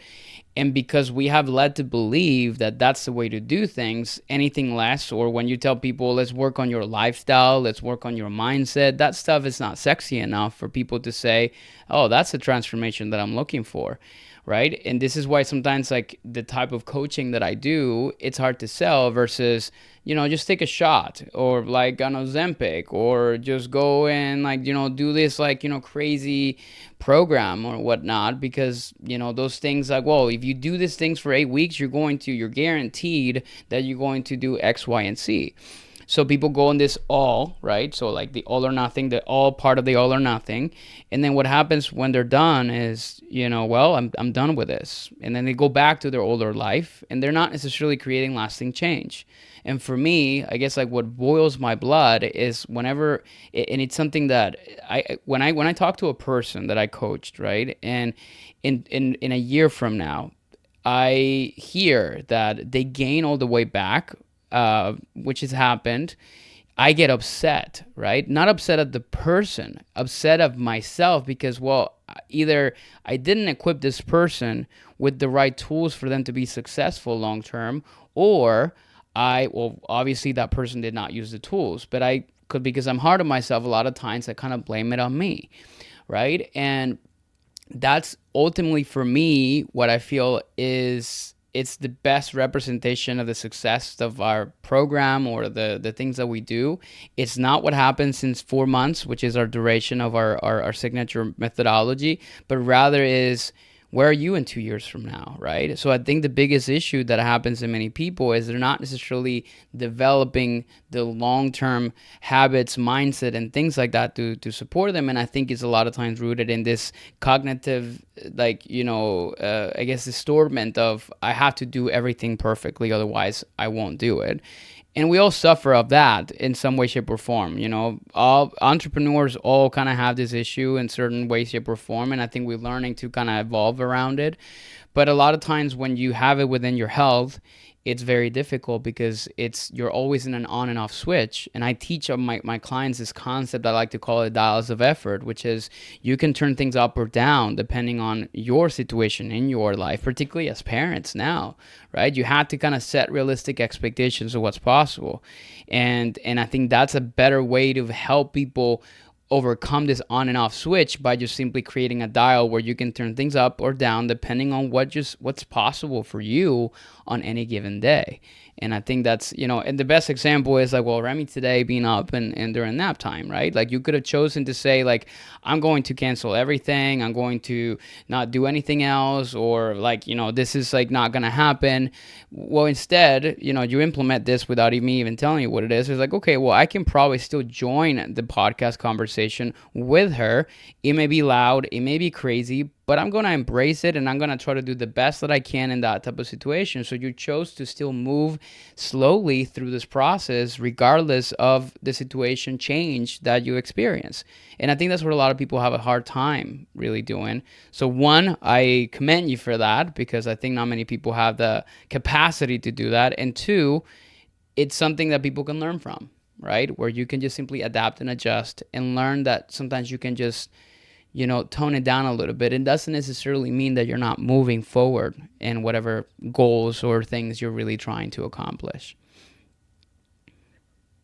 And because we have led to believe that that's the way to do things, anything less, or when you tell people, let's work on your lifestyle, let's work on your mindset, that stuff is not sexy enough for people to say, oh, that's the transformation that I'm looking for. Right. And this is why sometimes, like, the type of coaching that I do, it's hard to sell versus, just take a shot, or like an Ozempic, or just go and, like, do this, like, crazy program or whatnot, because, those things, like, well, if you do these things for 8 weeks, you're guaranteed that you're going to do X, Y, and Z. So people go on this all, right? So, like, the all or nothing, the all part of the all or nothing. And then what happens when they're done is, well, I'm done with this. And then they go back to their older life, and they're not necessarily creating lasting change. And for me, I guess, like, what boils my blood is whenever, and it's something that when I talk to a person that I coached, right? And in a year from now, I hear that they gain all the way back, which has happened. I get upset, right? Not upset at the person, upset of myself, because, well, either I didn't equip this person with the right tools for them to be successful long term, or well, obviously that person did not use the tools, but I could, because I'm hard on myself a lot of times, I kind of blame it on me, right? And that's ultimately, for me, what I feel is, it's the best representation of the success of our program, or the things that we do. It's not what happens in 4 months, which is our duration of our signature methodology, but rather is, where are you in 2 years from now, right? So I think the biggest issue that happens in many people is they're not necessarily developing the long-term habits, mindset, and things like that to support them. And I think it's a lot of times rooted in this cognitive, like, I guess, distortment of, I have to do everything perfectly, otherwise I won't do it. And we all suffer of that in some way, shape, or form. All entrepreneurs all kind of have this issue in certain way, shape, or form, and I think we're learning to kind of evolve around it. But a lot of times when you have it within your health, it's very difficult, because you're always in an on and off switch. And I teach my clients this concept I like to call it dials of effort, which is, you can turn things up or down depending on your situation in your life, particularly as parents now, right? You have to kind of set realistic expectations of what's possible. And I think that's a better way to help people overcome this on and off switch, by just simply creating a dial where you can turn things up or down depending on what's possible for you on any given day. And I think that's, and the best example is, like, well, Remy today being up and during nap time, right? Like, you could have chosen to say, like, I'm going to cancel everything, I'm going to not do anything else, or, like, this is, like, not going to happen. Well, instead, you implement this without me even telling you what it is. It's like, okay, well, I can probably still join the podcast conversation with her. It may be loud, it may be crazy, but I'm going to embrace it and I'm going to try to do the best that I can in that type of situation. So you chose to still move slowly through this process, regardless of the situation change that you experience. And I think that's what a lot of people have a hard time really doing. So, one, I commend you for that because I think not many people have the capacity to do that. And two, it's something that people can learn from, right? Where you can just simply adapt and adjust and learn that sometimes you can just, tone it down a little bit. It doesn't necessarily mean that you're not moving forward in whatever goals or things you're really trying to accomplish.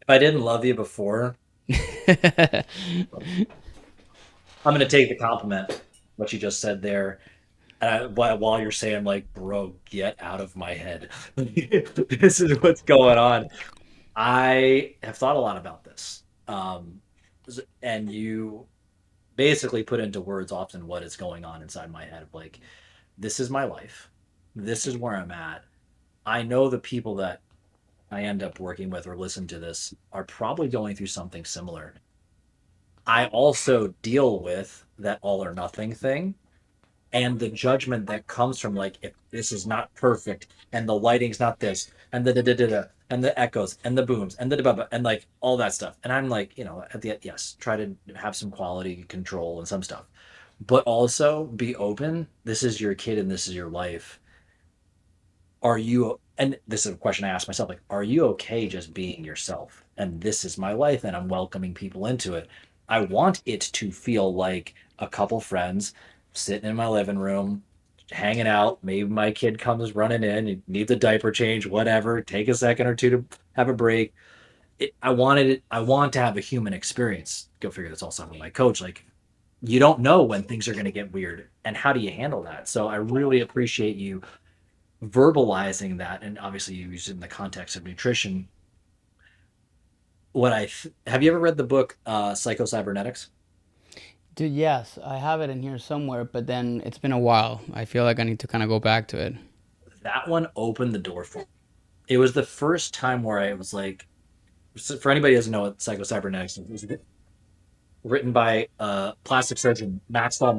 If I didn't love you before, I'm going to take the compliment, what you just said there. And while you're saying, I'm like, bro, get out of my head. This is what's going on. I have thought a lot about this. And you basically put into words often what is going on inside my head of like, this is my life. This is where I'm at. I know the people that I end up working with or listen to this are probably going through something similar. I also deal with that all or nothing thing and the judgment that comes from like if this is not perfect and the lighting's not this and the da da da da and the echoes and the booms and the da and like all that stuff. And I'm like, at the end, yes, try to have some quality control and some stuff, but also be open. This is your kid and this is your life. Are you, and this is a question I ask myself, like, are you okay just being yourself? And this is my life and I'm welcoming people into it. I want it to feel like a couple friends sitting in my living room, hanging out. Maybe my kid comes running in, you need the diaper change, whatever, take a second or two to have a break. I want to have a human experience. Go figure, that's also my coach. Like, you don't know when things are going to get weird and how do you handle that? So I really appreciate you verbalizing that, and obviously you use it in the context of nutrition. Have you ever read the book Psycho-Cybernetics? Dude, yes, I have it in here somewhere, but then it's been a while. I feel like I need to kind of go back to it. That one opened the door for me. It was the first time where I was like, for anybody who doesn't know what Psycho-Cybernetics is, it was written by plastic surgeon Maxwell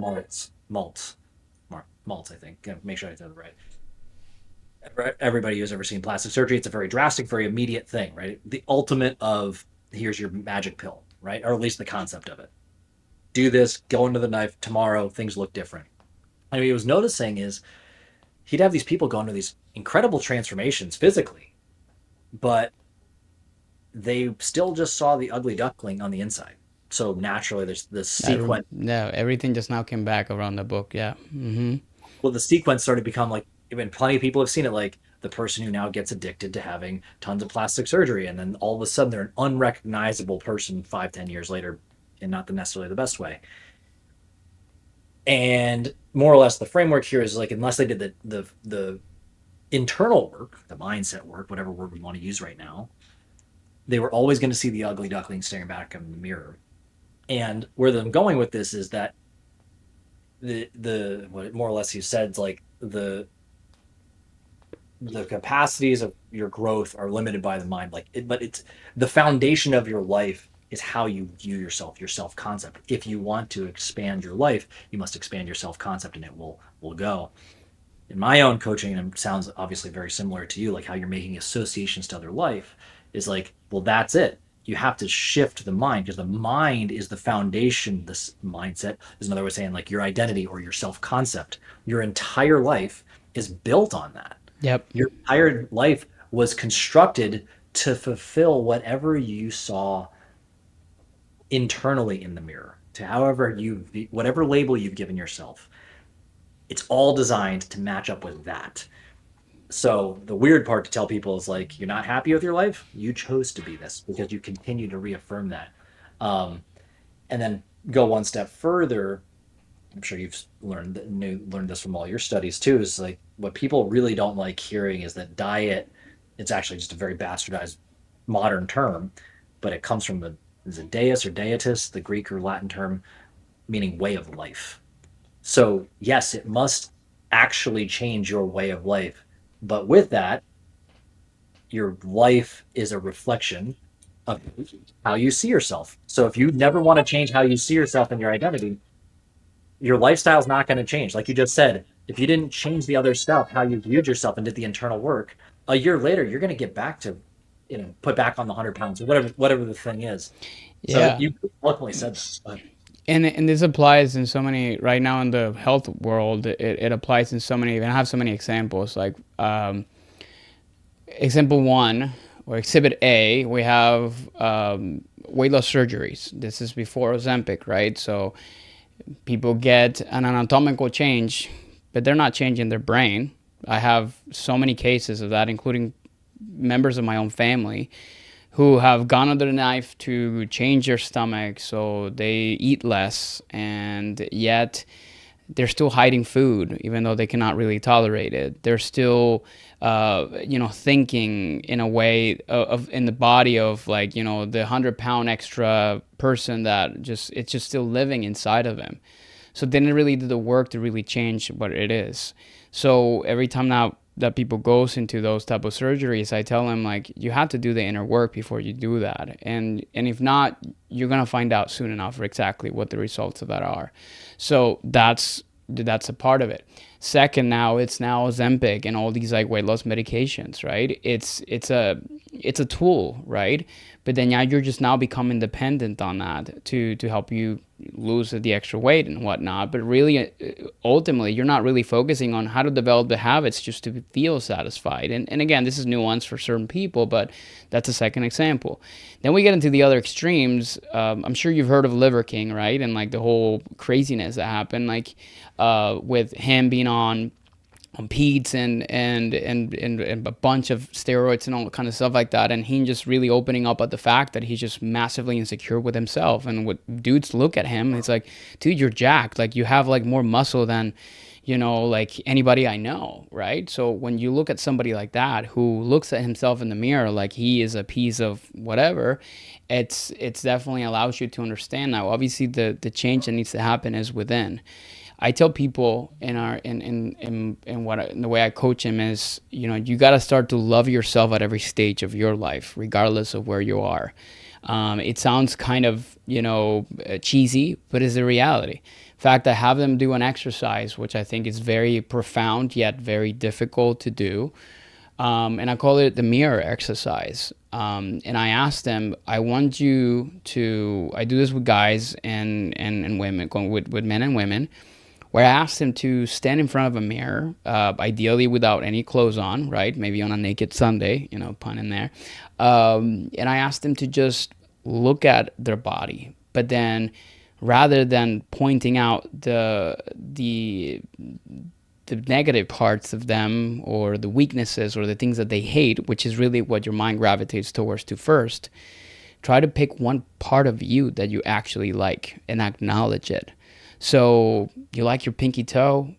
Maltz, I think. Make sure I said it right. Everybody who's ever seen plastic surgery, it's a very drastic, very immediate thing, right? The ultimate of here's your magic pill, right? Or at least the concept of it. Do this, go into the knife tomorrow, things look different. And what he was noticing is he'd have these people go into these incredible transformations physically, but they still just saw the ugly duckling on the inside. So naturally, there's this sequence. Yeah, everything just now came back around the book. Yeah. Well, the sequence started to become like, even plenty of people have seen it, like the person who now gets addicted to having tons of plastic surgery, and then all of a sudden they're an unrecognizable person 5, 10 years later, and not the necessarily the best way. And more or less, the framework here is like, unless they did the internal work, the mindset work, whatever word we want to use right now, they were always going to see the ugly duckling staring back in the mirror. And where I'm going with this is that the what more or less he said is like the capacities of your growth are limited by the mind, but it's the foundation of your life is how you view yourself, your self concept. If you want to expand your life, you must expand your self concept, and it will go. In my own coaching, and it sounds obviously very similar to you, like how you're making associations to other life, is like, well, that's it. You have to shift the mind because the mind is the foundation. This mindset is another way of saying like your identity or your self concept. Your entire life is built on that. Yep. Your entire life was constructed to fulfill whatever you saw internally in the mirror, to however whatever label you've given yourself. It's all designed to match up with that. So the weird part to tell people is like, you're not happy with your life. You chose to be this because you continue to reaffirm that. Um, and then go one step further. I'm sure you've learned this from all your studies too. Is like what people really don't like hearing is that diet. It's actually just a very bastardized modern term, but it comes from the is it deus or dietis, the Greek or Latin term meaning way of life. So yes, it must actually change your way of life, but with that, your life is a reflection of how you see yourself. So if you never want to change how you see yourself and your identity, your lifestyle's not going to change. Like you just said, if you didn't change the other stuff, how you viewed yourself and did the internal work, a year later, you're going to get back to, put back on the 100 pounds or whatever the thing is. So Yeah. you ultimately said that. But And this applies in so many right now in the health world. It applies in so many, and I have so many examples. Like example one or exhibit A, we have weight loss surgeries. This is before Ozempic, right? So people get an anatomical change, but they're not changing their brain. I have so many cases of that, including members of my own family who have gone under the knife to change their stomach so they eat less, and yet they're still hiding food even though they cannot really tolerate it. They're still thinking in a way of in the body of like, the 100-pound extra person that just it's just still living inside of them. So they didn't really do the work to really change what it is. So every time now that people goes into those type of surgeries, I tell them like you have to do the inner work before you do that, and if not, you're gonna find out soon enough exactly what the results of that are. So that's a part of it. Second, now it's now Ozempic and all these like weight loss medications, right? It's a tool, right? But then now you're just now becoming dependent on that to help you lose the extra weight and whatnot. But really, ultimately, you're not really focusing on how to develop the habits just to feel satisfied. And again, this is nuanced for certain people, but that's a second example. Then we get into the other extremes. I'm sure you've heard of Liver King, right? And like the whole craziness that happened, like with him being on peds and a bunch of steroids and all kind of stuff like that, and he just really opening up at the fact that he's just massively insecure with himself. And what dudes look at him, it's like, dude, you're jacked, like you have like more muscle than like anybody I know, right? So when you look at somebody like that who looks at himself in the mirror like he is a piece of whatever, it's definitely allows you to understand. Now obviously the change that needs to happen is within. I tell people in the way I coach them is, you got to start to love yourself at every stage of your life, regardless of where you are. It sounds kind of, cheesy, but it's the reality. In fact, I have them do an exercise, which I think is very profound yet very difficult to do. And I call it the mirror exercise. And I ask them, I want you to, I do this with guys and women, with men and women, where I asked him to stand in front of a mirror, ideally without any clothes on, right? Maybe on a naked Sunday, pun in there. And I asked him to just look at their body, but then rather than pointing out the negative parts of them or the weaknesses or the things that they hate, which is really what your mind gravitates towards to first, try to pick one part of you that you actually like and acknowledge it. So you like your pinky toe?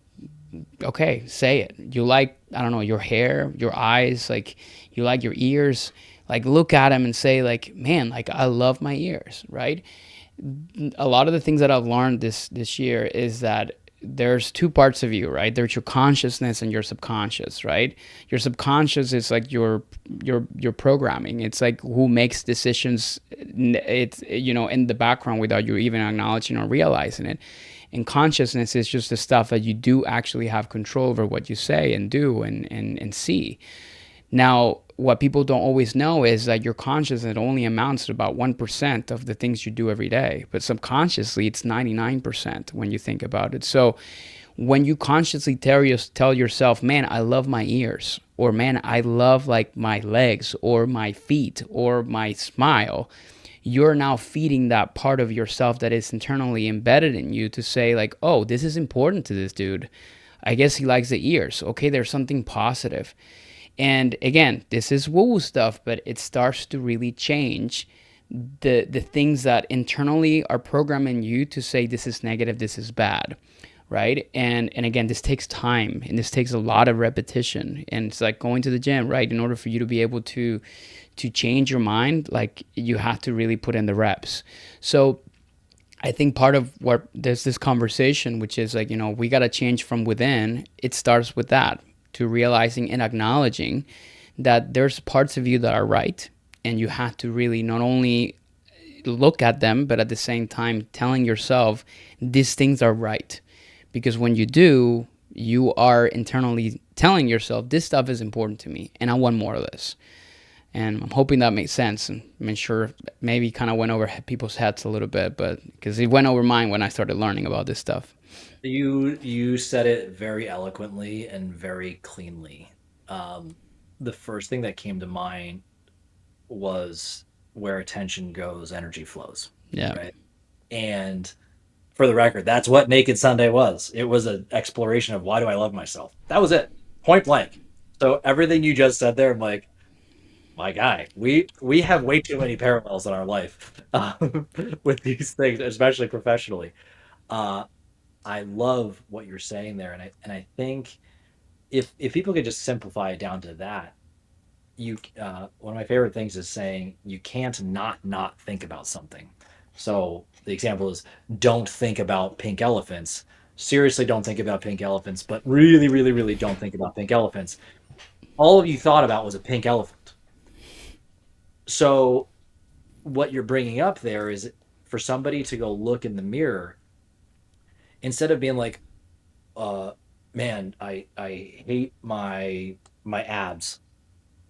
Okay, say it. You like, I don't know, your hair, your eyes, like you like your ears, like look at them and say like, man, like I love my ears, right? A lot of the things that I've learned this year is that there's two parts of you, right? There's your consciousness and your subconscious, right? Your subconscious is like your programming. It's like who makes decisions. It's in the background without you even acknowledging or realizing it. And consciousness is just the stuff that you do actually have control over what you say and do and see. Now, what people don't always know is that your consciousness only amounts to about 1% of the things you do every day. But subconsciously, it's 99% when you think about it. So when you consciously tell yourself, man, I love my ears, or man, I love like my legs or my feet or my smile, you're now feeding that part of yourself that is internally embedded in you to say like, oh, this is important to this dude. I guess he likes the ears. Okay, there's something positive. And again, this is woo stuff, but it starts to really change the things that internally are programming you to say this is negative, this is bad, right? And again, this takes time and this takes a lot of repetition. And it's like going to the gym, right? In order for you to be able to change your mind, like you have to really put in the reps. So I think part of what there's this conversation, which is like, we got to change from within. It starts with that, to realizing and acknowledging that there's parts of you that are right, and you have to really not only look at them, but at the same time telling yourself these things are right. because when you do, you are internally telling yourself this stuff is important to me and I want more of this. And I'm hoping that makes sense. And I'm sure maybe kind of went over people's heads a little bit, but because it went over mine when I started learning about this stuff. You said it very eloquently and very cleanly. The first thing that came to mind was where attention goes, energy flows, Yeah. right? And for the record, that's what Naked Sunday was. It was an exploration of why do I love myself. That was it, point blank. So everything you just said there, I'm like, my guy, we have way too many parallels in our life with these things, especially professionally. Uh, I love what you're saying there, and I think if people could just simplify it down to that, you one of my favorite things is saying you can't not think about something. So the example is don't think about pink elephants. Seriously, don't think about pink elephants, but really, really, really don't think about pink elephants. All of you thought about was a pink elephant. So what you're bringing up there is for somebody to go look in the mirror instead of being like, uh, man, I hate my abs.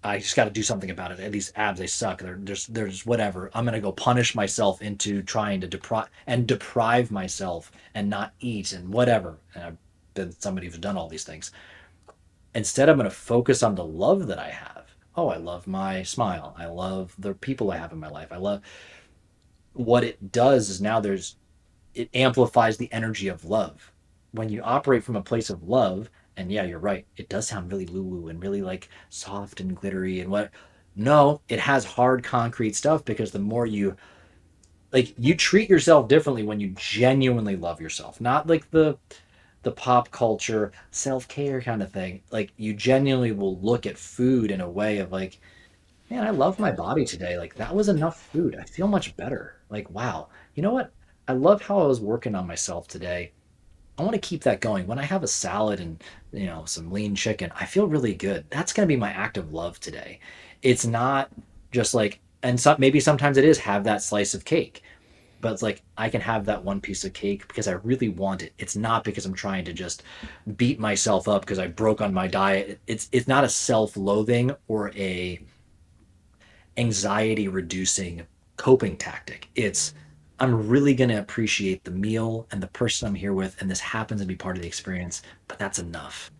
I just got to do something about it. These abs, they suck. There's whatever. I'm gonna go punish myself into trying to deprive myself and not eat and whatever. And I've been somebody who's done all these things. Instead, I'm gonna focus on the love that I have. Oh, I love my smile. I love the people I have in my life. I love what it does is now it amplifies the energy of love. When you operate from a place of love, and yeah, you're right, it does sound really woo woo and really like soft and glittery and what. No, it has hard concrete stuff because the more you like you treat yourself differently when you genuinely love yourself, not like the pop culture self-care kind of thing. Like you genuinely will look at food in a way of like, man, I love my body today. Like that was enough food. I feel much better. Like, wow. You know what? I love how I was working on myself today. I want to keep that going. When I have a salad and, some lean chicken, I feel really good. That's going to be my act of love today. It's not just like, and maybe sometimes it is have that slice of cake, but it's like I can have that one piece of cake because I really want it. It's not because I'm trying to just beat myself up because I broke on my diet. It's not a self-loathing or a anxiety reducing coping tactic. It's I'm really going to appreciate the meal and the person I'm here with, and this happens to be part of the experience, but that's enough.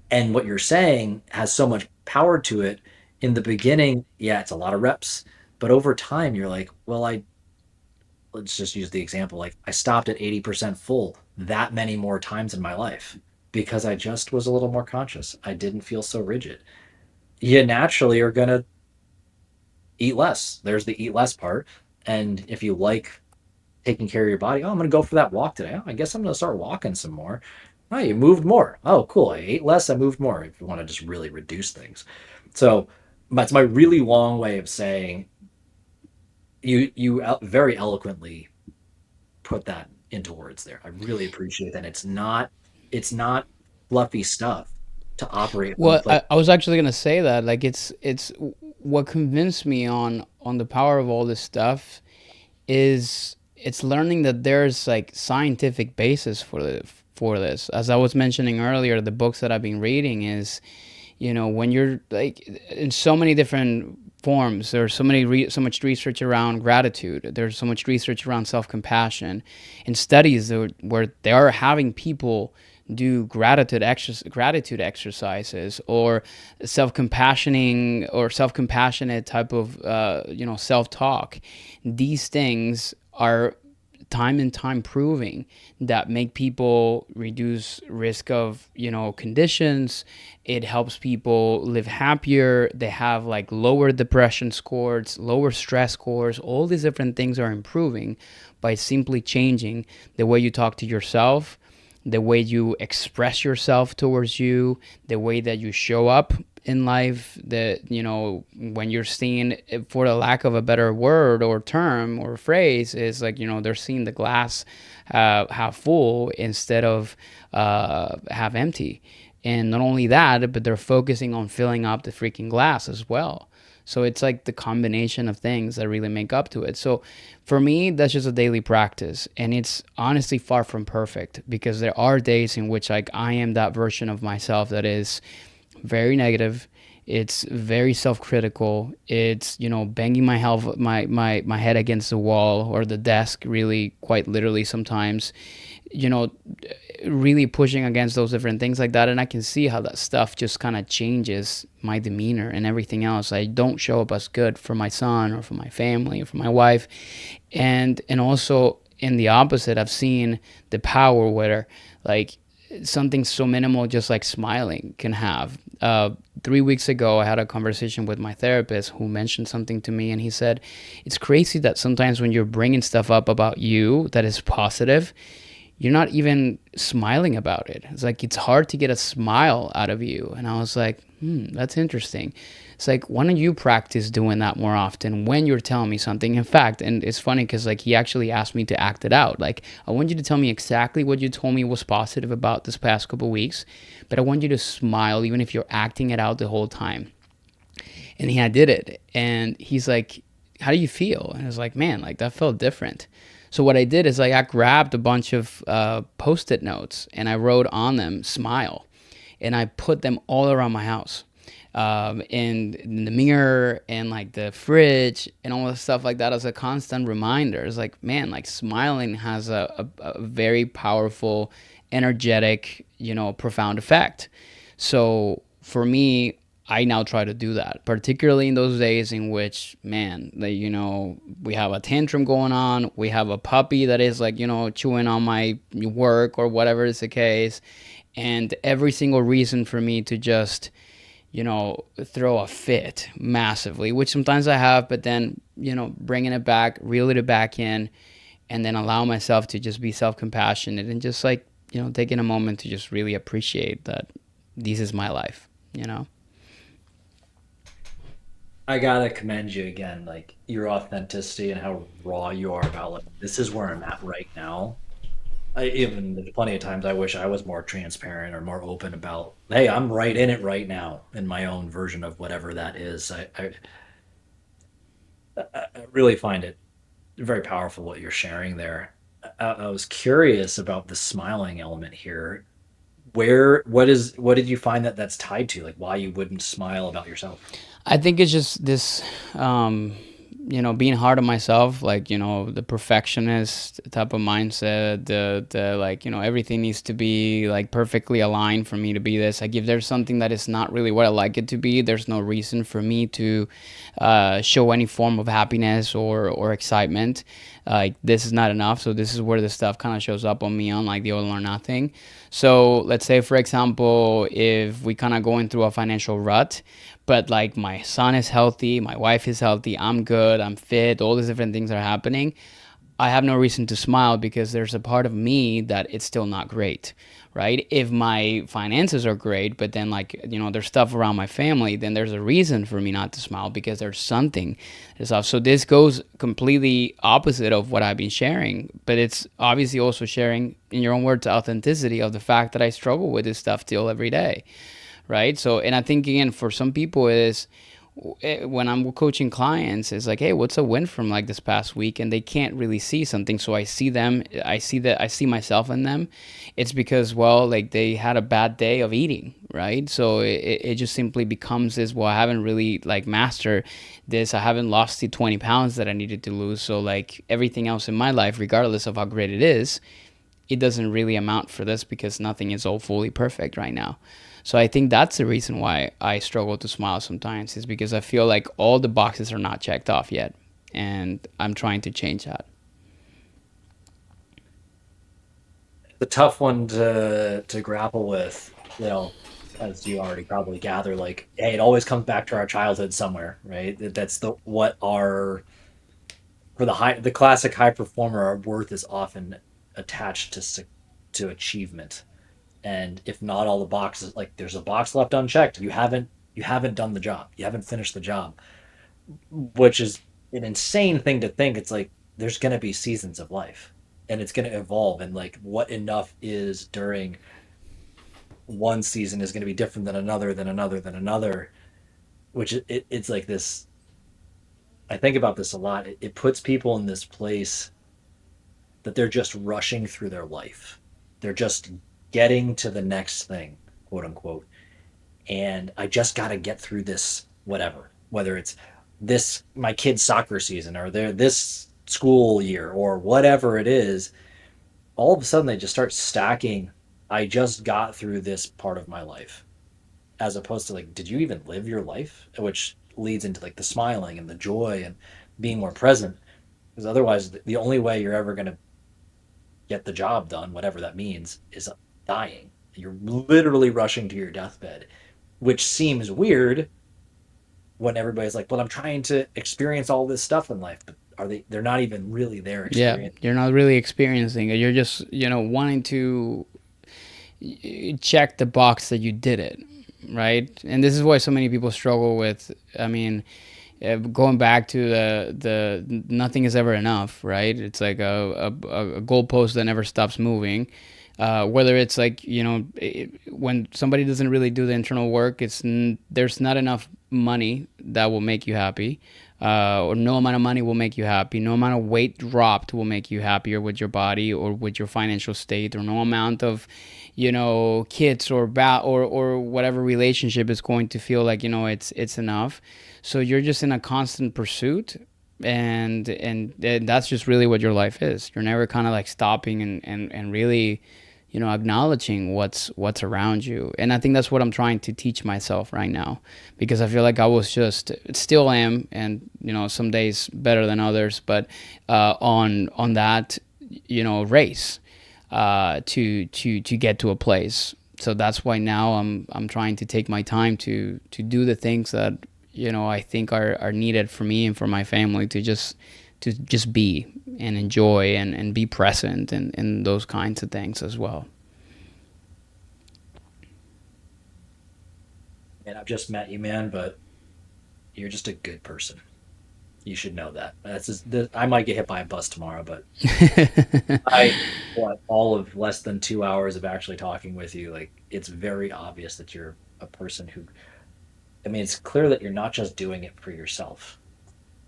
And what you're saying has so much power to it. In the beginning, yeah, it's a lot of reps, but over time, you're like, well, let's just use the example like I stopped at 80% full that many more times in my life because I just was a little more conscious. I didn't feel so rigid. You naturally are going to eat less. There's the eat less part. And if you like taking care of your body, oh, I'm going to go for that walk today. Oh, I guess I'm going to start walking some more. Oh, you moved more. Oh, cool. I ate less. I moved more. If you want to just really reduce things. So that's my really long way of saying you very eloquently put that into words there. I really appreciate that. It's not fluffy stuff to operate from a Well, place. I was actually gonna say that. Like, it's what convinced me on the power of all this stuff is it's learning that there's like scientific basis for this. As I was mentioning earlier, the books that I've been reading is, when you're like in so many different forms, there's so much research around gratitude. There's so much research around self-compassion, and studies where they are having people do gratitude exercises or self-compassionate type of self-talk. These things are time and time proving that make people reduce risk of conditions. It helps people live happier. They have like lower depression scores, lower stress scores. All these different things are improving by simply changing the way you talk to yourself, the way you express yourself towards you, the way that you show up in life. That when you're seeing, for the lack of a better word or term or phrase, is like they're seeing the glass half full instead of half empty. And not only that, but they're focusing on filling up the freaking glass as well. So it's like the combination of things that really make up to it. So for me, that's just a daily practice. And it's honestly far from perfect because there are days in which like I am that version of myself that is very negative. It's very self-critical. It's, banging my head against the wall or the desk, really, quite literally sometimes, you know, really pushing against those different things like that. And I can see how that stuff just kind of changes my demeanor and everything else. I don't show up as good for my son or for my family or for my wife. And also in the opposite, I've seen the power where like something so minimal, just like smiling, can have. 3 weeks ago, I had a conversation with my therapist who mentioned something to me, and he said, "It's crazy that sometimes when you're bringing stuff up about you that is positive, you're not even smiling about it. It's like it's hard to get a smile out of you." And I was like, that's interesting. It's like, why don't you practice doing that more often when you're telling me something? In fact, and it's funny because like he actually asked me to act it out. Like, I want you to tell me exactly what you told me was positive about this past couple of weeks, but I want you to smile even if you're acting it out the whole time. And I did it. And he's like, "How do you feel?" And I was like, "Man, like that felt different." So what I did is like I grabbed a bunch of post-it notes and I wrote on them "smile," and I put them all around my house, in the mirror and like the fridge and all the stuff like that as a constant reminder. It's like, man, like smiling has a very powerful, energetic, profound effect. So for me, I now try to do that, particularly in those days in which, man, like, we have a tantrum going on. We have a puppy that is like, chewing on my work or whatever is the case. And every single reason for me to just, throw a fit massively, which sometimes I have, but then, bringing it back, reel it back in, and then allow myself to just be self compassionate and just like, taking a moment to just really appreciate that this is my life, you know? I gotta commend you again, like your authenticity and how raw you are about like this is where I'm at right now. I even there's plenty of times I wish I was more transparent or more open about, hey, I'm right in it right now in my own version of whatever that is. I really find it very powerful what you're sharing there. I was curious about the smiling element here. What did you find that that's tied to? Like why you wouldn't smile about yourself? I think it's just this, being hard on myself, like, the perfectionist type of mindset, the like, everything needs to be like perfectly aligned for me to be this. Like, if there's something that is not really what I like it to be, there's no reason for me to show any form of happiness or excitement. Like, this is not enough. So, this is where the stuff kind of shows up on me on like the all or nothing. So, let's say, for example, if we kind of going through a financial rut, but like my son is healthy, my wife is healthy, I'm good, I'm fit, all these different things are happening, I have no reason to smile because there's a part of me that it's still not great, right? If my finances are great, but then like, there's stuff around my family, then there's a reason for me not to smile because there's something that's off. So this goes completely opposite of what I've been sharing, but it's obviously also sharing, in your own words, authenticity of the fact that I struggle with this stuff still every day, right? So, and I think again, for some people, it is when I'm coaching clients, it's like, hey, what's a win from like this past week? And they can't really see something. So I see them, I see myself in them. It's because, well, like they had a bad day of eating, right? So it just simply becomes this, well, I haven't really like mastered this. I haven't lost the 20 pounds that I needed to lose. So like everything else in my life, regardless of how great it is, it doesn't really amount for this because nothing is all fully perfect right now. So I think that's the reason why I struggle to smile sometimes is because I feel like all the boxes are not checked off yet, and I'm trying to change that. The tough one to grapple with, as you already probably gather, like, hey, it always comes back to our childhood somewhere, right? That's the what our for the classic high performer, our worth is often attached to achievement. And if not all the boxes, like there's a box left unchecked, you haven't done the job. You haven't finished the job, which is an insane thing to think. It's like there's going to be seasons of life and it's going to evolve, and like what enough is during one season is going to be different than another, which it's like this. I think about this a lot. It puts people in this place that they're just rushing through their life. They're just getting to the next thing, quote unquote. And I just got to get through this, whatever, whether it's this, my kid's soccer season or their, this school year or whatever it is. All of a sudden, they just start stacking. I just got through this part of my life, as opposed to like, did you even live your life? Which leads into like the smiling and the joy and being more present. Because otherwise, the only way you're ever going to get the job done, whatever that means, is dying. You're literally rushing to your deathbed, which seems weird when everybody's like, "Well, I'm trying to experience all this stuff in life," but are they? They're not even really there Yeah, experiencing. you're not really experiencing it. You're just, wanting to check the box that you did it, right? And this is why so many people struggle with, I mean, going back to the nothing is ever enough, right? It's like a goalpost that never stops moving. Whether it's like, when somebody doesn't really do the internal work, there's not enough money that will make you happy, or no amount of money will make you happy. No amount of weight dropped will make you happier with your body or with your financial state, or no amount of, kids or whatever relationship is going to feel like, it's enough. So you're just in a constant pursuit, and that's just really what your life is. You're never kind of like stopping and really, acknowledging what's around you. And I think that's what I'm trying to teach myself right now, because I feel like I was just, still am, and some days better than others, but on that, race, to get to a place. So that's why now I'm trying to take my time to do the things that, I think are needed for me and for my family, to just be and enjoy and be present, and those kinds of things as well. And I've just met you, man, but you're just a good person. You should know that. That's just, I might get hit by a bus tomorrow, but I what all of less than 2 hours of actually talking with you, like it's very obvious that you're a person who. I mean, it's clear that you're not just doing it for yourself.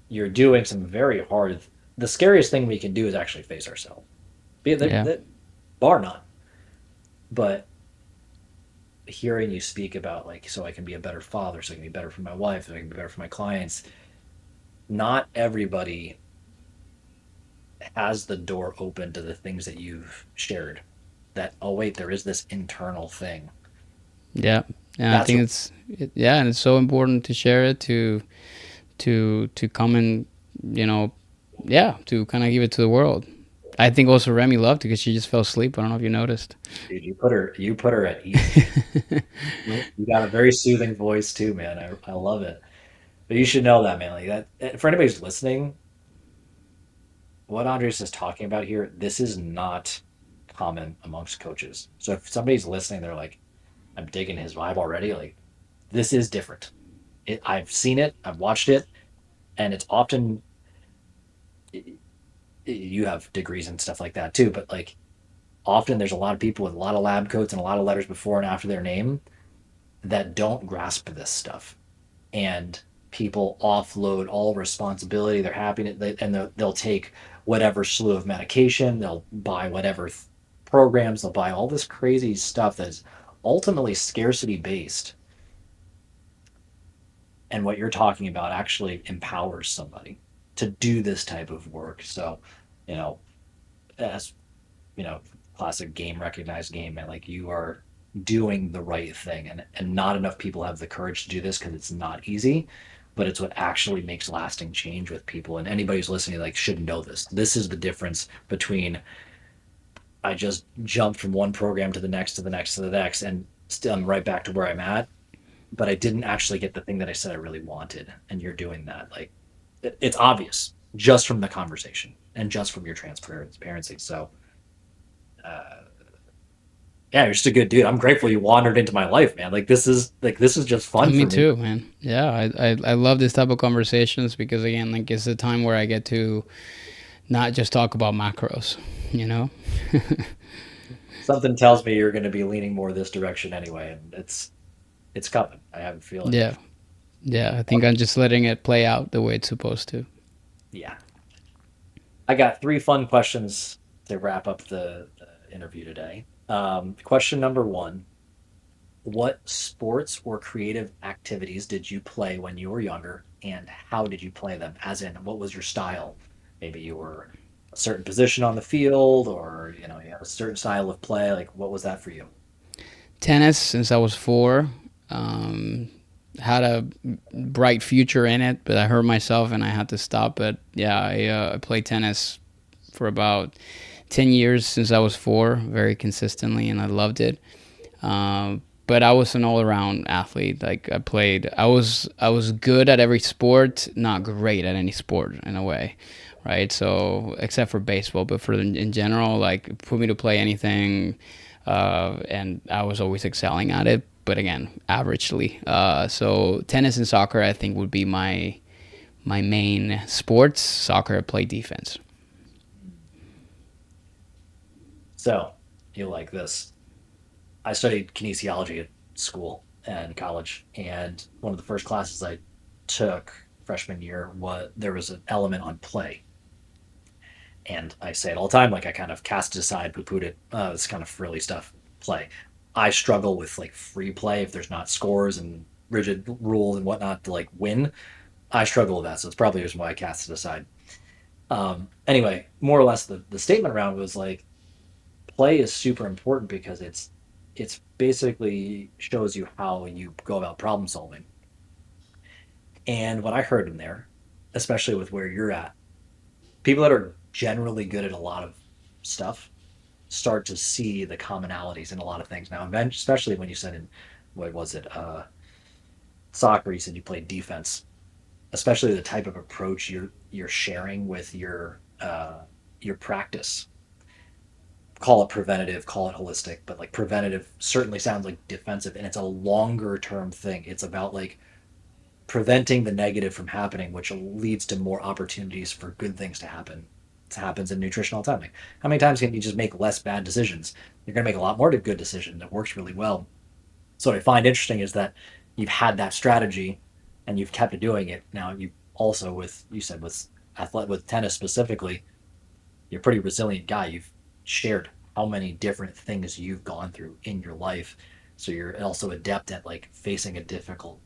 You're doing some very hard. The scariest thing we can do is actually face ourselves, be Yeah. that bar none. But hearing you speak about like, so I can be a better father, so I can be better for my wife, so I can be better for my clients. Not everybody has the door open to the things that you've shared. That, oh wait, there is this internal thing. Yeah. And I That's think what yeah, and it's so important to share it, to come and, you know, yeah, to kind of give it to the world. I think also Remy loved it because she just fell asleep. I don't know if you noticed. dude, you put her at ease. You got a very soothing voice too, man. I love it. But you should know that, man. Like that, for anybody who's listening, what Andres is talking about here, this is not common amongst coaches. So if somebody's listening, they're like, I'm digging his vibe already. Like, this is different. I've seen it, I've watched it, and it's often you have degrees and stuff like that too. But like, often there's a lot of people with a lot of lab coats and a lot of letters before and after their name that don't grasp this stuff, and people offload all responsibility, their happiness, and they'll take whatever slew of medication, they'll buy whatever programs, they'll buy all this crazy stuff that is ultimately scarcity based. And what you're talking about actually empowers somebody to do this type of work. So, you know, as you know, classic game recognized game, man, like you are doing the right thing, and not enough people have the courage to do this because it's not easy, but it's what actually makes lasting change with people. And anybody who's listening like should know this is the difference between I just jumped from one program to the next to the next to the next, and still I'm right back to where I'm at, but I didn't actually get the thing that I said I really wanted. And you're doing that. Like it's obvious just from the conversation and just from your transparency. So uh, yeah, you're just a good dude. I'm grateful you wandered into my life, man. Like this is just fun Me for me. too, man. Yeah, I love this type of conversations because, again, like, it's a time where I get to not just talk about macros, you know? Something tells me you're going to be leaning more this direction anyway, and it's coming. I have a feeling. Yeah. Yeah, I think I'm just letting it play out the way it's supposed to. Yeah. I got three fun questions to wrap up the interview today. Question number one: what sports or creative activities did you play when you were younger, and how did you play them? As in, what was your style? Maybe you were a certain position on the field, or you have a certain style of play. Like, what was that for you? Tennis since I was 4. Um, had a bright future in it, but I hurt myself and I had to stop. But yeah, I played tennis for about 10 years since I was 4, very consistently, and I loved it. But I was an all-around athlete. Like I was good at every sport, not great at any sport in a way, right? So except for baseball, but for in general, like put me to play anything, and I was always excelling at it. But again, averagely. So tennis and soccer, I think, would be my main sports. Soccer, I play defense. So, you like this. I studied kinesiology at school and college, and one of the first classes I took freshman year was there was an element on play. And I say it all the time, like I kind of cast it aside, poo-pooed it. It's kind of frilly stuff. Play. I struggle with like free play if there's not scores and rigid rules and whatnot to like win. I struggle with that, so it's probably just why I cast it aside. Anyway, more or less, the statement around was like play is super important because it's basically shows you how you go about problem solving. And what I heard in there, especially with where you're at, people that are generally good at a lot of stuff start to see the commonalities in a lot of things now, especially when you said in what was it, soccer, you said you played defense, especially the type of approach you're sharing with your practice. Call it preventative, call it holistic, but like preventative certainly sounds like defensive, and it's a longer term thing. It's about like preventing the negative from happening, which leads to more opportunities for good things to happen. It happens in nutrition all the time. Like, how many times can you just make less bad decisions? You're going to make a lot more good decisions. It works really well. So what I find interesting is that you've had that strategy and you've kept doing it. Now you also with you said with tennis specifically, you're a pretty resilient guy. You've shared how many different things you've gone through in your life. So you're also adept at like facing a difficult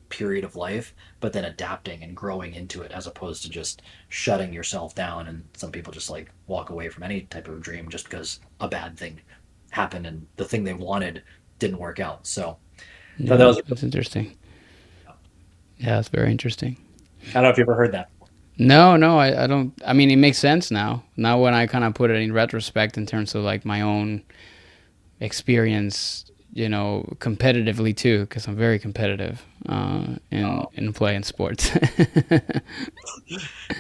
period of life, but then adapting and growing into it as opposed to just shutting yourself down. And some people just like walk away from any type of dream just because a bad thing happened and the thing they wanted didn't work out. So that Yeah, was, that's interesting. Yeah, it's very interesting. I don't know if you ever heard that. No, no, I don't. I mean, it makes sense now. Now, when I kind of put it in retrospect in terms of like my own experience, competitively too, because I'm very competitive in Oh, play and sports.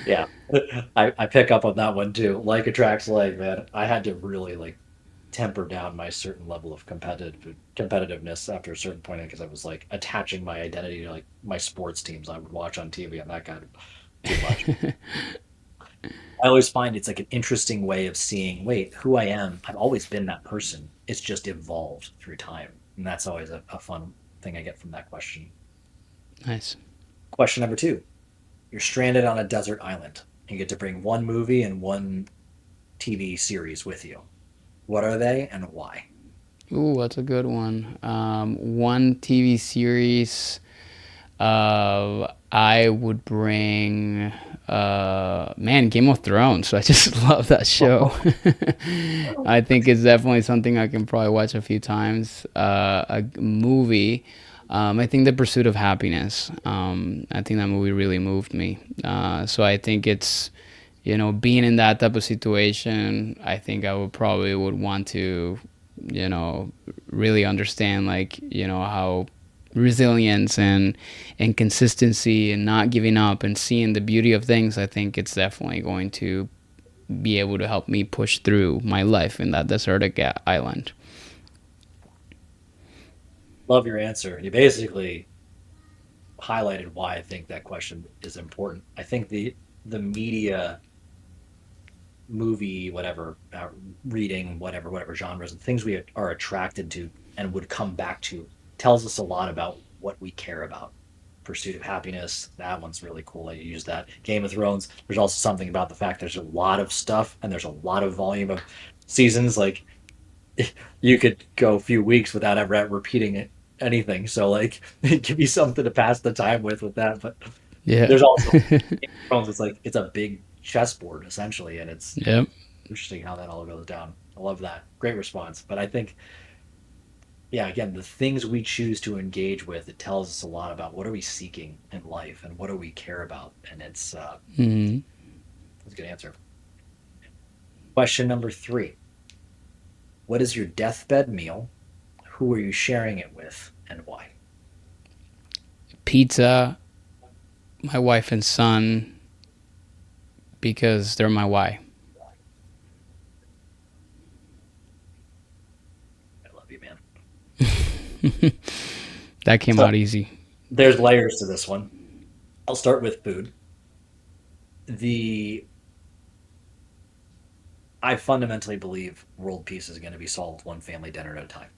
yeah. I pick up on that one too. Like attracts like, man. I had to really like temper down my certain level of competitiveness after a certain point because I was like attaching my identity to like my sports teams I would watch on TV and that kind of too much. I always find it's like an interesting way of seeing, wait, who I am. I've always been that person. It's just evolved through time. And that's always a fun thing I get from that question. Nice. Question number two: you're stranded on a desert island. You get to bring one movie and one TV series with you. What are they and why? Ooh, that's a good one. One TV series. I would bring, man, Game of Thrones. I just love that show. I think it's definitely something I can probably watch a few times. A movie. I think The Pursuit of Happiness. I think that movie really moved me. So I think it's, being in that type of situation, I think I would probably would want to, you know, really understand like, how resilience and consistency and not giving up and seeing the beauty of things. I think it's definitely going to be able to help me push through my life in that desertic island. Love your answer. You basically highlighted why I think that question is important. I think the media, movie, whatever, reading, whatever genres, and things we are attracted to and would come back to tells us a lot about what we care about. Pursuit of Happiness. That one's really cool. I use that. Game of Thrones. There's also something about the fact there's a lot of stuff and there's a lot of volume of seasons. Like you could go a few weeks without ever repeating it, anything. So like it could be something to pass the time with that. But Yeah. there's also Game of Thrones. It's like it's a big chessboard essentially, and it's Yep. interesting how that all goes down. I love that. Great response. But I think, yeah, again, the things we choose to engage with, it tells us a lot about what are we seeking in life and what do we care about. And Hmm. it's a good answer. Question number 3. What is your deathbed meal? Who are you sharing it with and why? Pizza, my wife and son, because they're my why. I love you, man. That came So out easy. there's layers to this one. I'll start with food. The I fundamentally believe world peace is going to be solved one family dinner at a time,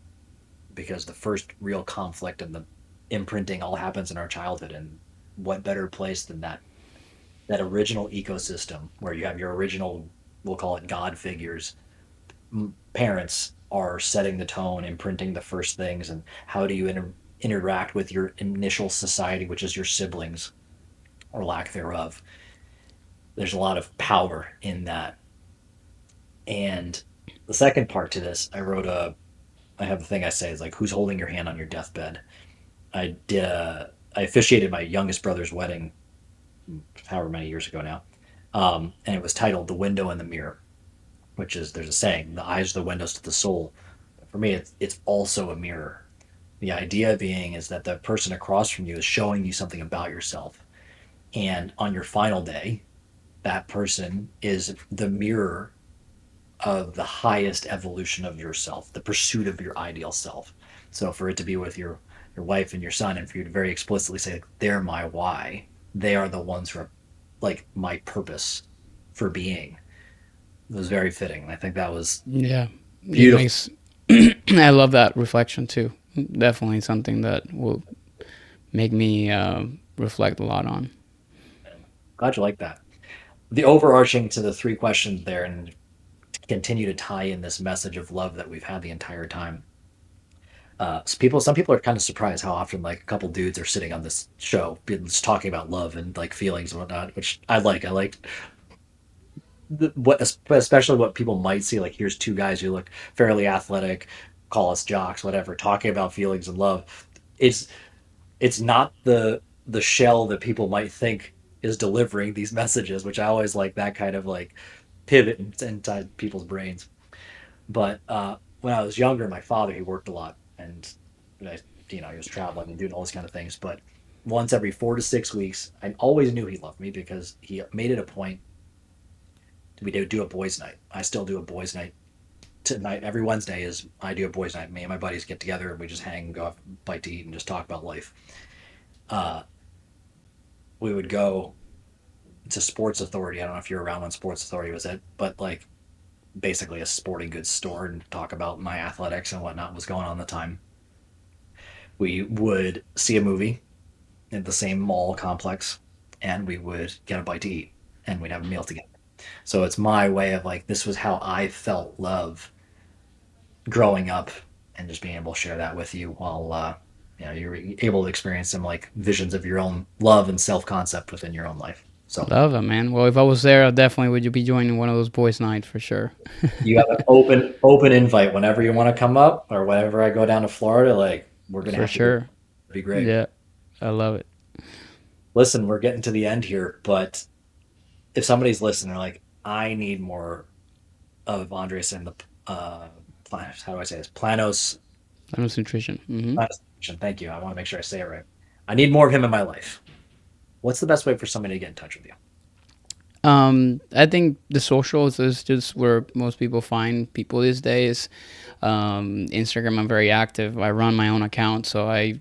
because the first real conflict and the imprinting all happens in our childhood. And what better place than that original ecosystem where you have your original, we'll call it god figures, parents are setting the tone, imprinting the first things, and how do you interact with your initial society, which is your siblings or lack thereof. There's a lot of power in that. And the second part to this, I have a thing I say is like, who's holding your hand on your deathbed? I officiated my youngest brother's wedding however many years ago now, and it was titled "The Window and the Mirror," which is, there's a saying, the eyes are the windows to the soul. But for me, it's also a mirror. The idea being is that the person across from you is showing you something about yourself, and on your final day, that person is the mirror of the highest evolution of yourself, the pursuit of your ideal self. So for it to be with your wife and your son, and for you to very explicitly say they're my why, they are the ones who are like my purpose for being. It was very fitting. I think that was Yeah. It beautiful. makes. I love that reflection too. Definitely something that will make me reflect a lot on. Glad you like that. The overarching to the 3 questions there, and to continue to tie in this message of love that we've had the entire time. Some people are kind of surprised how often like a couple dudes are sitting on this show, just talking about love and like feelings and whatnot, which I like. I like what, especially what people might see. Like, here's two guys who look fairly athletic, call us jocks, whatever, talking about feelings and love. It's it's not the shell that people might think is delivering these messages, which I always like that kind of like pivot inside people's brains. But when I was younger, my father, he worked a lot, and I, he was traveling and doing all these kind of things. But once every 4 to 6 weeks, I always knew he loved me because he made it a point to do a boys' night. I still do a boys' night tonight. Every Wednesday is I do a boys' night. Me and my buddies get together and we just hang, go have a bite to eat, and just talk about life. Uh, we would go to Sports Authority. I don't know if you're around when Sports Authority was it, but like basically a sporting goods store, and talk about my athletics and whatnot was going on at the time. We would see a movie in the same mall complex, and we would get a bite to eat, and we'd have a meal together. So it's my way of like, this was how I felt love growing up, and just being able to share that with you while you're able to experience some like visions of your own love and self concept within your own life. So Love it, man. Well, if I was there, I definitely would you be joining one of those boys' nights for sure. you have an open invite whenever you want to come up, or whenever I go down to Florida. Like, we're gonna For have to do it. sure. It'd be great. Yeah, I love it. Listen, we're getting to the end here, but if somebody's listening, they're like, I need more of Andres and the Planos. How do I say this? Planos Nutrition. Hmm. Planos. Thank you. I want to make sure I say it right. I need more of him in my life. What's the best way for somebody to get in touch with you? I think the socials is just where most people find people these days. Instagram, I'm very active. I run my own account, so I,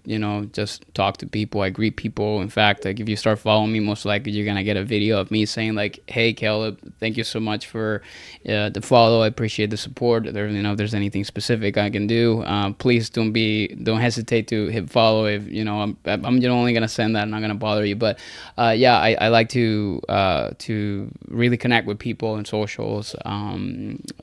just talk to people. I greet people. In fact, like if you start following me, most likely you're gonna get a video of me saying like, "Hey, Caleb, thank you so much for the follow. I appreciate the support. There, if there's anything specific I can do, please don't hesitate to hit follow. If I'm only gonna send that. I'm not gonna bother you, but yeah, I like to really connect with people in socials.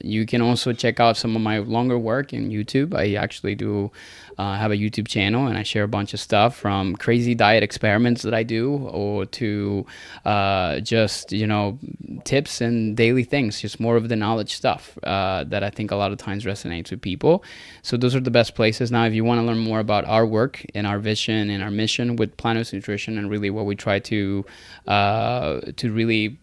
You can also check out some of my longer work in YouTube. I actually do have a YouTube channel, and I share a bunch of stuff from crazy diet experiments that I do, or to just tips and daily things, just more of the knowledge stuff that I think a lot of times resonates with people. So those are the best places. Now, if you want to learn more about our work and our vision and our mission with Planos Nutrition, and really what we try to really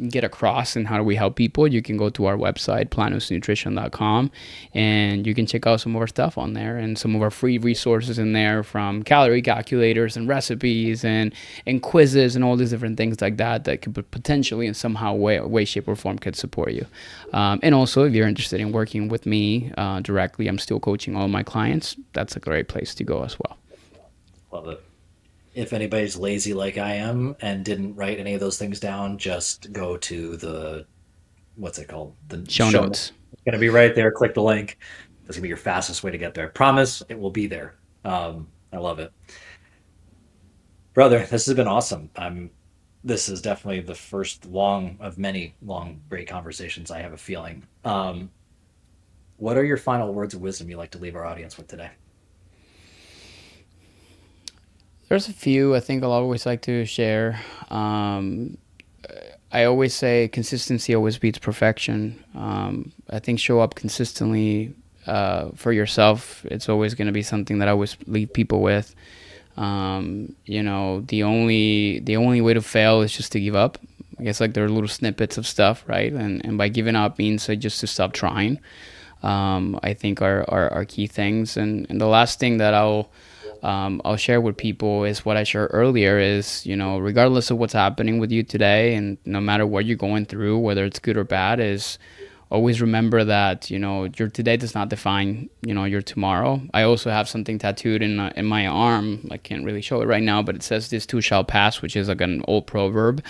get across and how do we help people, you can go to our website, planosnutrition.com, and you can check out some of our stuff on there and some of our free resources in there, from calorie calculators and recipes and quizzes and all these different things like that that could potentially in somehow way shape or form could support you. And also, if you're interested in working with me directly, I'm still coaching all my clients. That's a great place to go as well. Love it. If anybody's lazy like I am and didn't write any of those things down, just go to the, what's it called? The Show show notes. notes. It's going to be right there. Click the link. That's going to be your fastest way to get there. Promise it will be there. I love it. Brother, this has been awesome. This is definitely the first long of many long, great conversations, I have a feeling. What are your final words of wisdom you'd like to leave our audience with today? There's a few I think I'll always like to share. I always say consistency always beats perfection. I think show up consistently for yourself. It's always going to be something that I always leave people with. The only way to fail is just to give up. I guess like there are little snippets of stuff, right? And by giving up means just to stop trying. I think are key things. And the last thing that I'll share with people is what I shared earlier is, regardless of what's happening with you today, and no matter what you're going through, whether it's good or bad, is always remember that, your today does not define, your tomorrow. I also have something tattooed in my arm. I can't really show it right now, but it says this too shall pass, which is like an old proverb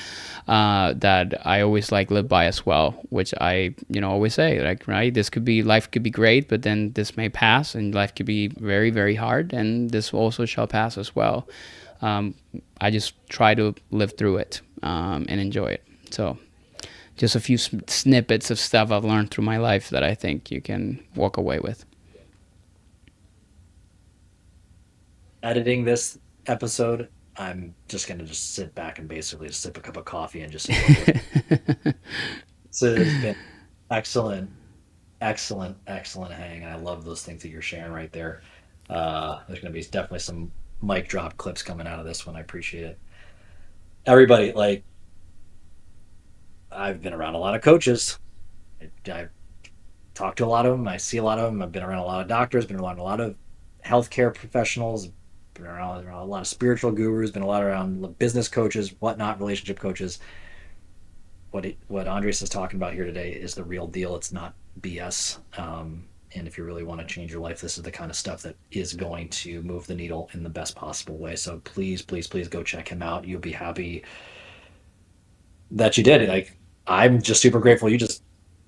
that I always like live by as well, which I, always say, like, right, life could be great, but then this may pass, and life could be very, very hard, and this also shall pass as well. Um, I just try to live through it and enjoy it. So just a few snippets of stuff I've learned through my life that I think you can walk away with. Editing this episode, I'm just going to just sit back and basically just sip a cup of coffee and just enjoy listening. So it's been excellent, excellent, excellent hang. And I love those things that you're sharing right there. There's going to be definitely some mic drop clips coming out of this one. I appreciate it. Everybody, like, I've been around a lot of coaches. I've talked to a lot of them. I see a lot of them. I've been around a lot of doctors, been around a lot of healthcare professionals, been around a lot of spiritual gurus, been a lot around business coaches, whatnot, relationship coaches. What Andres is talking about here today is the real deal. It's not BS. And if you really want to change your life, this is the kind of stuff that is going to move the needle in the best possible way. So please, please, please go check him out. You'll be happy that you did. Like, I'm just super grateful you just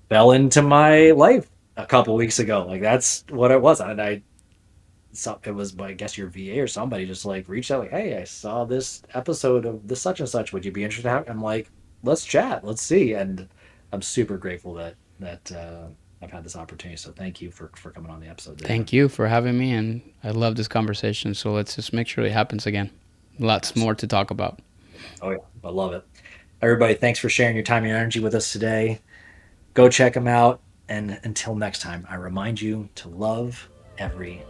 fell into my life a couple weeks ago. Like, that's what it was. And it was, I guess, your VA or somebody just like reached out, like, hey, I saw this episode of this such and such. Would you be interested in I'm like, let's chat, let's see. And I'm super grateful that I've had this opportunity. So thank you for coming on the episode today, man. Thank you for having me, and I love this conversation. So let's just make sure it happens again. Lots more to talk about. Oh yeah, I love it. Everybody, thanks for sharing your time and your energy with us today. Go check them out. And until next time, I remind you to love every